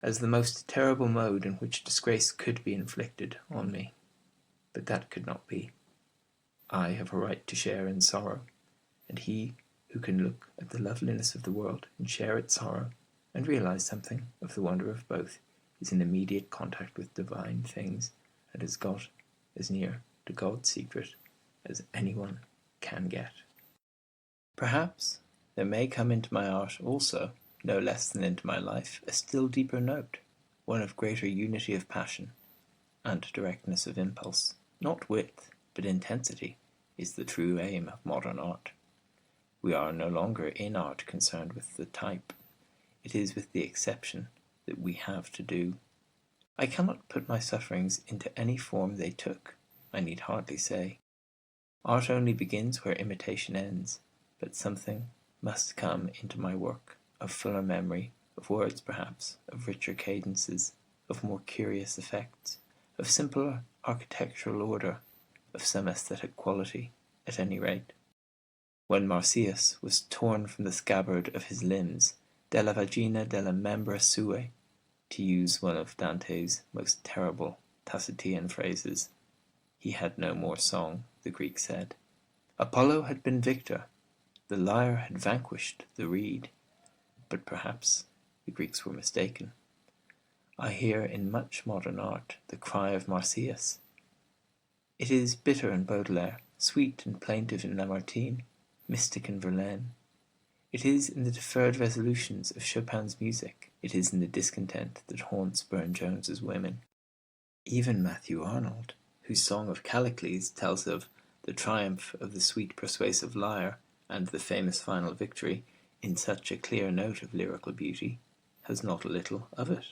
[SPEAKER 1] as the most terrible mode in which disgrace could be inflicted on me. But that could not be. I have a right to share in sorrow, and he who can look at the loveliness of the world and share its sorrow, and realize something of the wonder of both, is in immediate contact with divine things, and has got as near to God's secret as anyone can get. Perhaps there may come into my art also, no less than into my life, a still deeper note, one of greater unity of passion and directness of impulse. Not width, but intensity, is the true aim of modern art. We are no longer in art concerned with the type. It is with the exception that we have to do. I cannot put my sufferings into any form they took, I need hardly say. Art only begins where imitation ends, but something must come into my work, of fuller memory, of words perhaps, of richer cadences, of more curious effects, of simpler architectural order, of some aesthetic quality, at any rate. When Marsyas was torn from the scabbard of his limbs, della vagina della membra sue, to use one of Dante's most terrible Tacitean phrases, He had no more song, the Greek said. Apollo had been victor, the lyre had vanquished the reed. But perhaps the Greeks were mistaken. I hear in much modern art the cry of Marsyas. It is bitter in Baudelaire, sweet and plaintive in Lamartine, mystic in Verlaine. It is in the deferred resolutions of Chopin's music. It is in the discontent that haunts Burne-Jones's women. Even Matthew Arnold, whose Song of Callicles tells of the triumph of the sweet persuasive lyre and the famous final victory in such a clear note of lyrical beauty, has not a little of it.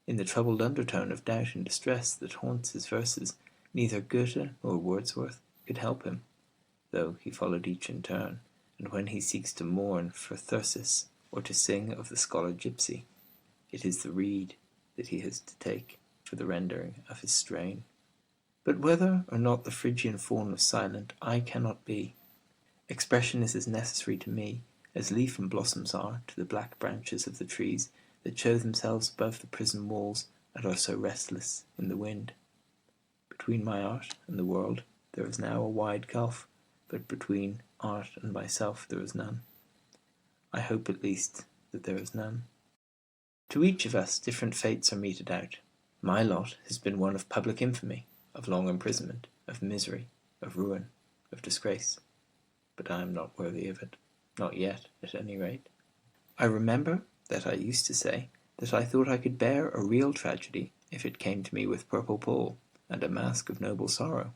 [SPEAKER 1] In the troubled undertone of doubt and distress that haunts his verses, neither Goethe nor Wordsworth could help him, though he followed each in turn, and when he seeks to mourn for Thyrsis or to sing of the scholar gypsy, it is the reed that he has to take for the rendering of his strain. But whether or not the Phrygian faun was silent, I cannot be. Expression is as necessary to me as leaf and blossoms are to the black branches of the trees that show themselves above the prison walls and are so restless in the wind. Between my art and the world there is now a wide gulf, but between art and myself there is none. I hope at least that there is none. To each of us different fates are meted out. My lot has been one of public infamy, of long imprisonment, of misery, of ruin, of disgrace. But I am not worthy of it, not yet, at any rate. I remember that I used to say that I thought I could bear a real tragedy if it came to me with purple pall and a mask of noble sorrow,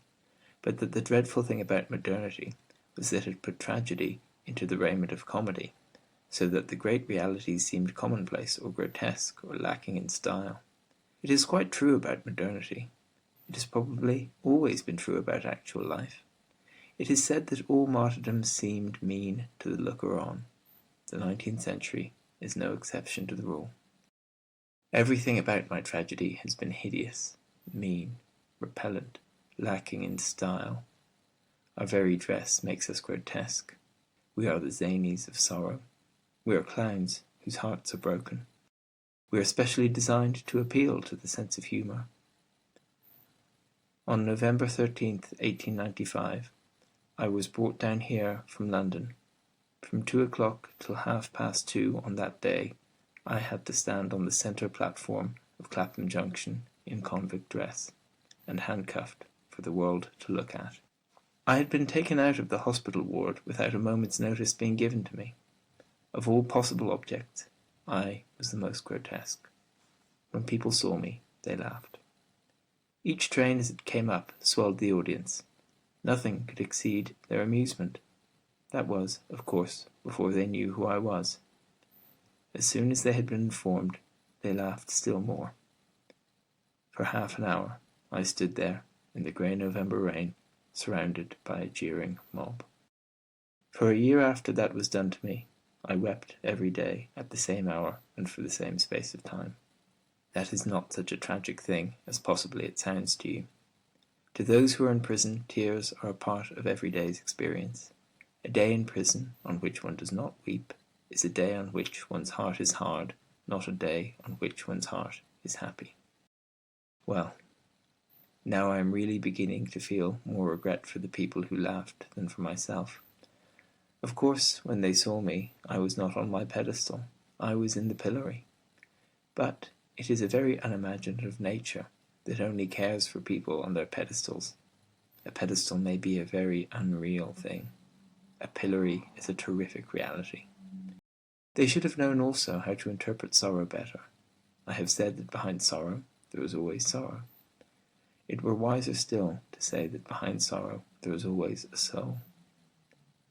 [SPEAKER 1] but that the dreadful thing about modernity was that it put tragedy into the raiment of comedy, so that the great realities seemed commonplace or grotesque or lacking in style. It is quite true about modernity. It has probably always been true about actual life. It is said that all martyrdom seemed mean to the looker-on. The 19th century is no exception to the rule. Everything about my tragedy has been hideous, mean, repellent, lacking in style. Our very dress makes us grotesque. We are the zanies of sorrow. We are clowns whose hearts are broken. We are specially designed to appeal to the sense of humour. On November 13th, 1895, I was brought down here from London. From 2 o'clock till 2:30 on that day, I had to stand on the centre platform of Clapham Junction in convict dress, and handcuffed for the world to look at. I had been taken out of the hospital ward without a moment's notice being given to me. Of all possible objects, I was the most grotesque. When people saw me, they laughed. Each train as it came up swelled the audience. Nothing could exceed their amusement. That was, of course, before they knew who I was. As soon as they had been informed, they laughed still more. For half an hour I stood there in the grey November rain, surrounded by a jeering mob. For a year after that was done to me, I wept every day at the same hour and for the same space of time. That is not such a tragic thing as possibly it sounds to you. To those who are in prison, tears are a part of every day's experience. A day in prison on which one does not weep is a day on which one's heart is hard, not a day on which one's heart is happy. Well, now I am really beginning to feel more regret for the people who laughed than for myself. Of course, when they saw me, I was not on my pedestal. I was in the pillory. But it is a very unimaginative nature that only cares for people on their pedestals. A pedestal may be a very unreal thing. A pillory is a terrific reality. They should have known also how to interpret sorrow better. I have said that behind sorrow there is always sorrow. It were wiser still to say that behind sorrow there is always a soul.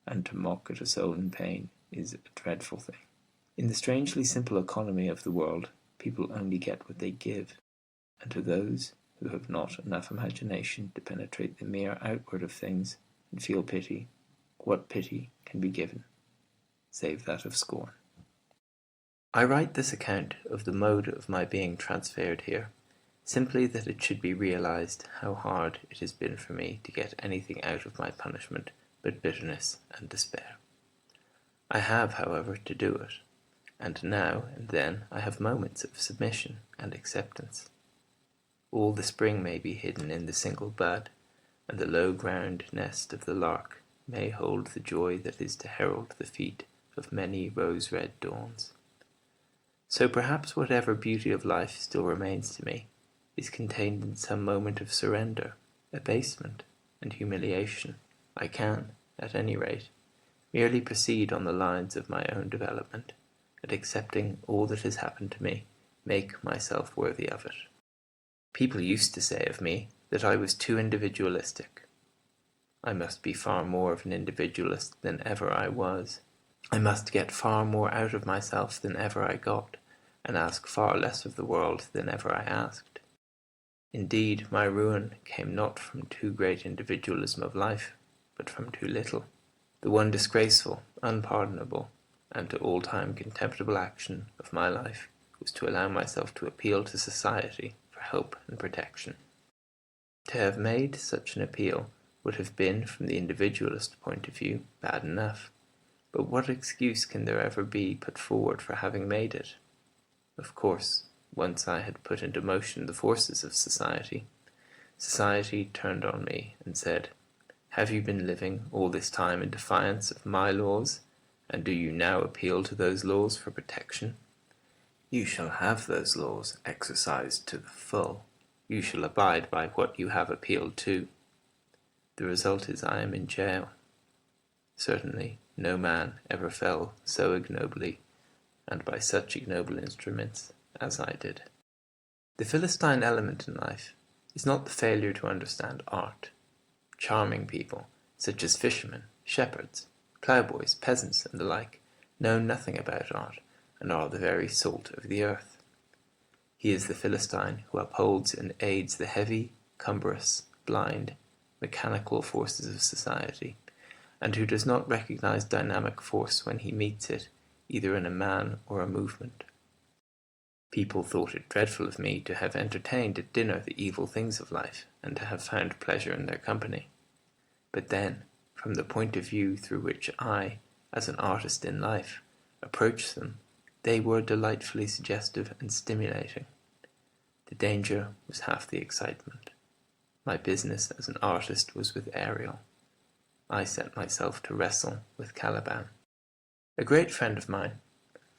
[SPEAKER 1] And to mock at a soul in pain is a dreadful thing. In the strangely simple economy of the world, people only get what they give, and to those who have not enough imagination to penetrate the mere outward of things and feel pity, what pity can be given, save that of scorn? I write this account of the mode of my being transferred here, simply that it should be realized how hard it has been for me to get anything out of my punishment but bitterness and despair. I have, however, to do it, and now and then I have moments of submission and acceptance. All the spring may be hidden in the single bud, and the low-ground nest of the lark may hold the joy that is to herald the feet of many rose-red dawns. So perhaps whatever beauty of life still remains to me is contained in some moment of surrender, abasement, and humiliation. I can, at any rate, merely proceed on the lines of my own development, and accepting all that has happened to me, make myself worthy of it. People used to say of me that I was too individualistic. I must be far more of an individualist than ever I was. I must get far more out of myself than ever I got, and ask far less of the world than ever I asked. Indeed, my ruin came not from too great individualism of life, but from too little. The one disgraceful, unpardonable, and to all time contemptible action of my life was to allow myself to appeal to society for help and protection. To have made such an appeal would have been, from the individualist point of view, bad enough, but what excuse can there ever be put forward for having made it? Of course, once I had put into motion the forces of society, society turned on me and said, "Have you been living all this time in defiance of my laws, and do you now appeal to those laws for protection? You shall have those laws exercised to the full. You shall abide by what you have appealed to." The result is I am in jail. Certainly no man ever fell so ignobly, and by such ignoble instruments, as I did. The Philistine element in life is not the failure to understand art. Charming people, such as fishermen, shepherds, ploughboys, peasants, and the like, know nothing about art, and are the very salt of the earth. He is the Philistine who upholds and aids the heavy, cumbrous, blind, mechanical forces of society, and who does not recognize dynamic force when he meets it, either in a man or a movement. People thought it dreadful of me to have entertained at dinner the evil things of life, and to have found pleasure in their company. But then, from the point of view through which I, as an artist in life, approached them, they were delightfully suggestive and stimulating. The danger was half the excitement. My business as an artist was with Ariel. I set myself to wrestle with Caliban. A great friend of mine,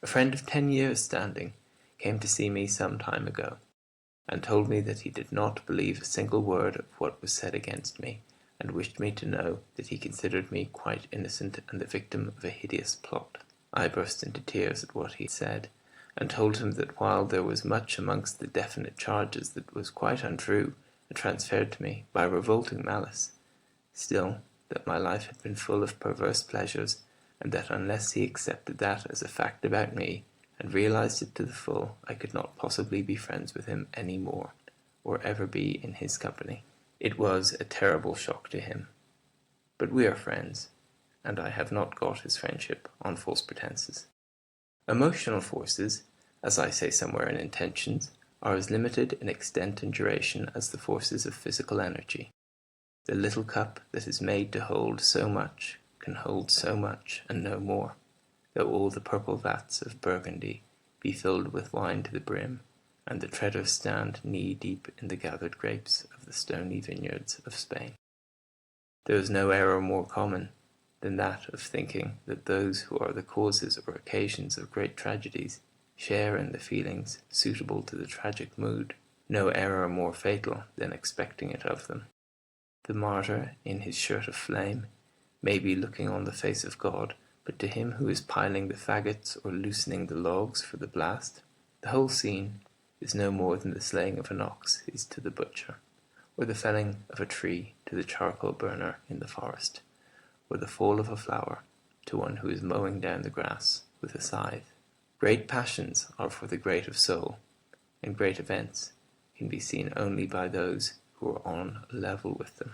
[SPEAKER 1] a friend of 10 years' standing, came to see me some time ago, and told me that he did not believe a single word of what was said against me, and wished me to know that he considered me quite innocent and the victim of a hideous plot. I burst into tears at what he said, and told him that while there was much amongst the definite charges that was quite untrue, and transferred to me by revolting malice, still that my life had been full of perverse pleasures, and that unless he accepted that as a fact about me, and realized it to the full, I could not possibly be friends with him any more, or ever be in his company. It was a terrible shock to him. But we are friends, and I have not got his friendship on false pretenses. Emotional forces, as I say somewhere in Intentions, are as limited in extent and duration as the forces of physical energy. The little cup that is made to hold so much can hold so much and no more, though all the purple vats of Burgundy be filled with wine to the brim, and the treaders stand knee-deep in the gathered grapes of the stony vineyards of Spain. There is no error more common than that of thinking that those who are the causes or occasions of great tragedies share in the feelings suitable to the tragic mood, no error more fatal than expecting it of them. The martyr, in his shirt of flame, may be looking on the face of God, but to him who is piling the faggots or loosening the logs for the blast, the whole scene is no more than the slaying of an ox is to the butcher, or the felling of a tree to the charcoal burner in the forest, or the fall of a flower to one who is mowing down the grass with a scythe. Great passions are for the great of soul, and great events can be seen only by those who are on a level with them.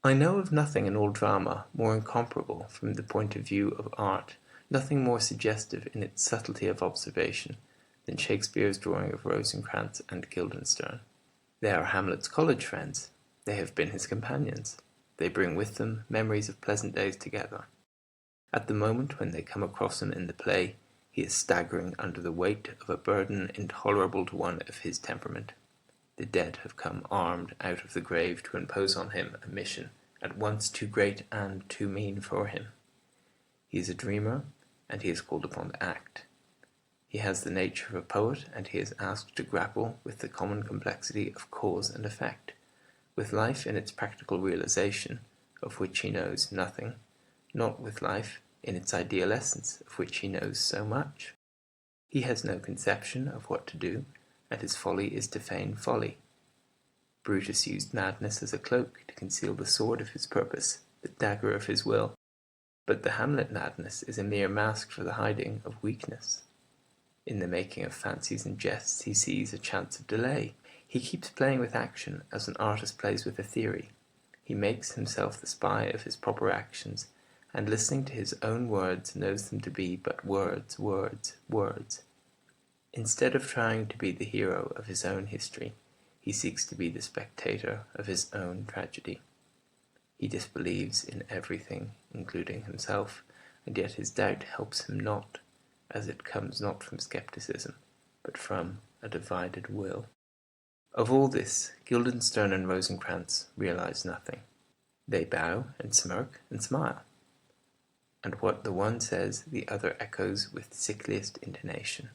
[SPEAKER 1] I know of nothing in all drama more incomparable from the point of view of art, nothing more suggestive in its subtlety of observation, than Shakespeare's drawing of Rosencrantz and Guildenstern. They are Hamlet's college friends. They have been his companions. They bring with them memories of pleasant days together. At the moment when they come across him in the play, he is staggering under the weight of a burden intolerable to one of his temperament. The dead have come armed out of the grave to impose on him a mission at once too great and too mean for him. He is a dreamer, and he is called upon to act. He has the nature of a poet, and he is asked to grapple with the common complexity of cause and effect, with life in its practical realization, of which he knows nothing, not with life in its ideal essence, of which he knows so much. He has no conception of what to do, and his folly is to feign folly. Brutus used madness as a cloak to conceal the sword of his purpose, the dagger of his will. But the Hamlet madness is a mere mask for the hiding of weakness. In the making of fancies and jests he sees a chance of delay. He keeps playing with action as an artist plays with a theory. He makes himself the spy of his proper actions, and listening to his own words knows them to be but words, words, words. Instead of trying to be the hero of his own history, he seeks to be the spectator of his own tragedy. He disbelieves in everything, including himself, and yet his doubt helps him not, as it comes not from skepticism, but from a divided will. Of all this, Guildenstern and Rosencrantz realize nothing. They bow and smirk and smile, and what the one says the other echoes with sickliest intonation.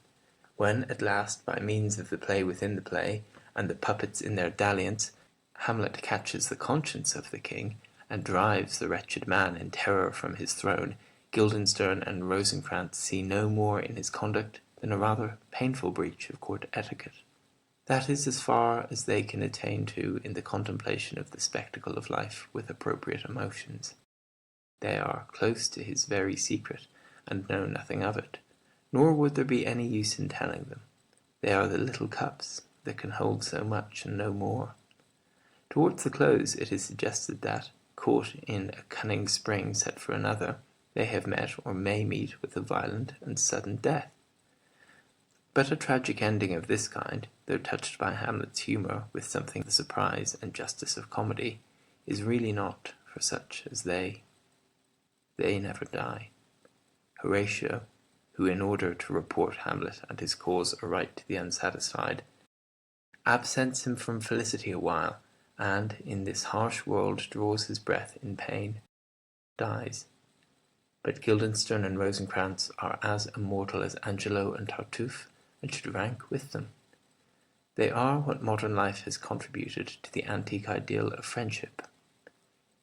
[SPEAKER 1] When, at last, by means of the play within the play, and the puppets in their dalliance, Hamlet catches the conscience of the king, and drives the wretched man in terror from his throne, Guildenstern and Rosencrantz see no more in his conduct than a rather painful breach of court etiquette. That is as far as they can attain to in the contemplation of the spectacle of life with appropriate emotions. They are close to his very secret, and know nothing of it, nor would there be any use in telling them. They are the little cups that can hold so much and no more. Towards the close it is suggested that, caught in a cunning spring set for another, they have met or may meet with a violent and sudden death. But a tragic ending of this kind, though touched by Hamlet's humour with something of the surprise and justice of comedy, is really not for such as they. They never die. Horatio, who in order to report Hamlet and his cause aright to the unsatisfied, absents him from felicity a while, and in this harsh world draws his breath in pain, dies. But Guildenstern and Rosencrantz are as immortal as Angelo and Tartuffe, and should rank with them. They are what modern life has contributed to the antique ideal of friendship.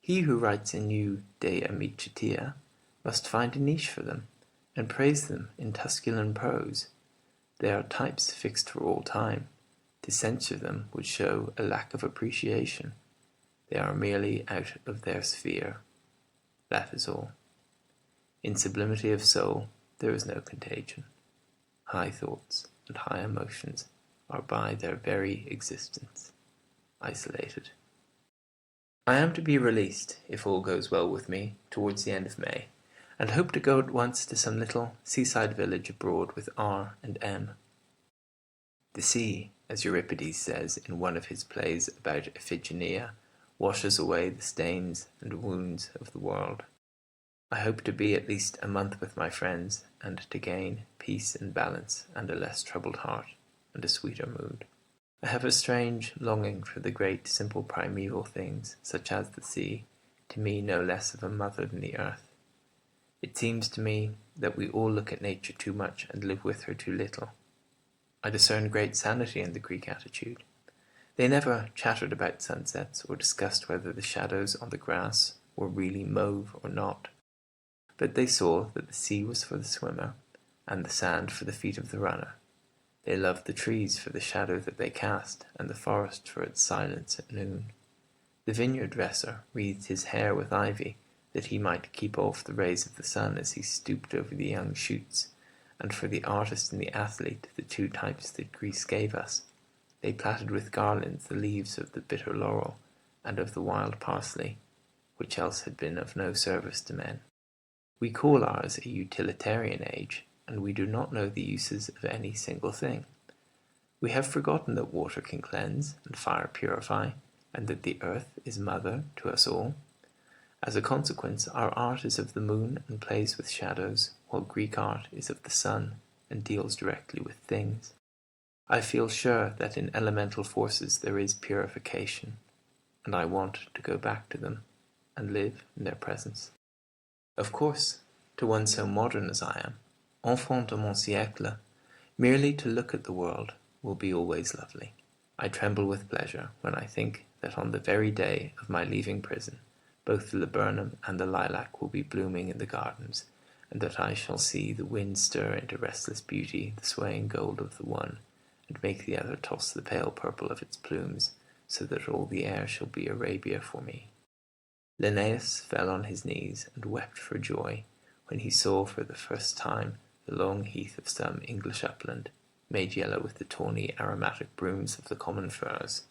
[SPEAKER 1] He who writes a new De Amicitia must find a niche for them, and praise them in Tusculan prose. They are types fixed for all time. To censure them would show a lack of appreciation. They are merely out of their sphere. That is all. In sublimity of soul there is no contagion. High thoughts and high emotions are by their very existence isolated. I am to be released, if all goes well with me, towards the end of May, and hope to go at once to some little seaside village abroad with R and M. The sea, as Euripides says in one of his plays about Iphigenia, washes away the stains and wounds of the world. I hope to be at least a month with my friends, and to gain peace and balance, and a less troubled heart, and a sweeter mood. I have a strange longing for the great simple primeval things, such as the sea, to me no less of a mother than the earth. It seems to me that we all look at nature too much and live with her too little. I discern great sanity in the Greek attitude. They never chattered about sunsets, or discussed whether the shadows on the grass were really mauve or not. But they saw that the sea was for the swimmer, and the sand for the feet of the runner. They loved the trees for the shadow that they cast, and the forest for its silence at noon. The vineyard dresser wreathed his hair with ivy, that he might keep off the rays of the sun as he stooped over the young shoots, and for the artist and the athlete, the two types that Greece gave us, they plaited with garlands the leaves of the bitter laurel, and of the wild parsley, which else had been of no service to men. We call ours a utilitarian age, and we do not know the uses of any single thing. We have forgotten that water can cleanse, and fire purify, and that the earth is mother to us all. As a consequence, our art is of the moon and plays with shadows, while Greek art is of the sun and deals directly with things. I feel sure that in elemental forces there is purification, and I want to go back to them and live in their presence. Of course, to one so modern as I am, enfant de mon siècle, merely to look at the world will be always lovely. I tremble with pleasure when I think that on the very day of my leaving prison, both the laburnum and the lilac will be blooming in the gardens, and that I shall see the wind stir into restless beauty the swaying gold of the one, and make the other toss the pale purple of its plumes, so that all the air shall be Arabia for me. Linnaeus fell on his knees and wept for joy when he saw for the first time the long heath of some English upland, made yellow with the tawny aromatic brooms of the common firs.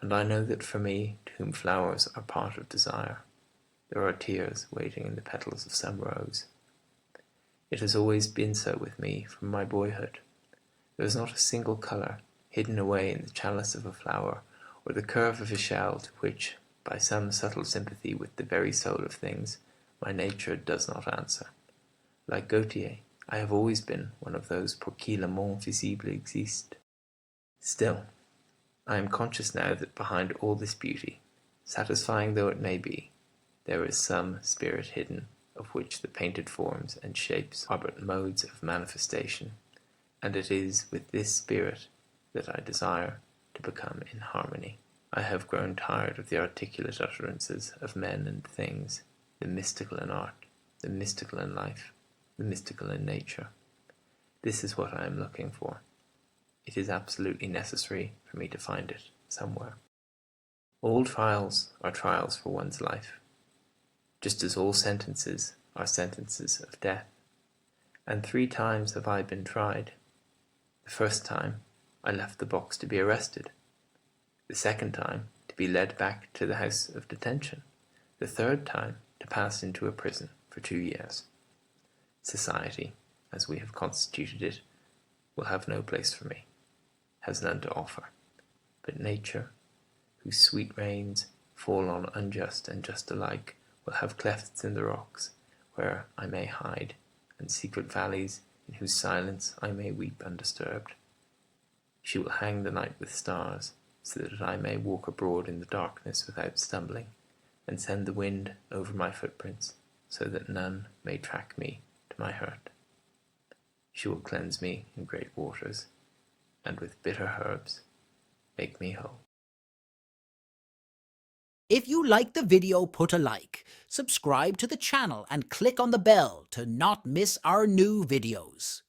[SPEAKER 1] And I know that for me, to whom flowers are part of desire, there are tears waiting in the petals of some rose. It has always been so with me from my boyhood. There is not a single colour hidden away in the chalice of a flower, or the curve of a shell, to which, by some subtle sympathy with the very soul of things, my nature does not answer. Like Gautier, I have always been one of those pour qui le monde visible existe. Still, I am conscious now that behind all this beauty, satisfying though it may be, there is some spirit hidden, of which the painted forms and shapes are but modes of manifestation, and it is with this spirit that I desire to become in harmony. I have grown tired of the articulate utterances of men and things, the mystical in art, the mystical in life, the mystical in nature. This is what I am looking for. It is absolutely necessary for me to find it somewhere. All trials are trials for one's life, just as all sentences are sentences of death. And 3 times have I been tried. The first time, I left the box to be arrested. The second time, to be led back to the house of detention. The third time, to pass into a prison for 2 years. Society, as we have constituted it, will have no place for me, has none to offer. But nature, whose sweet rains fall on unjust and just alike, will have clefts in the rocks, where I may hide, and secret valleys in whose silence I may weep undisturbed. She will hang the night with stars, so that I may walk abroad in the darkness without stumbling, and send the wind over my footprints, so that none may track me to my hurt. She will cleanse me in great waters, and with bitter herbs make me whole.
[SPEAKER 2] If you like the video, put a like, subscribe to the channel and click on the bell to not miss our new videos.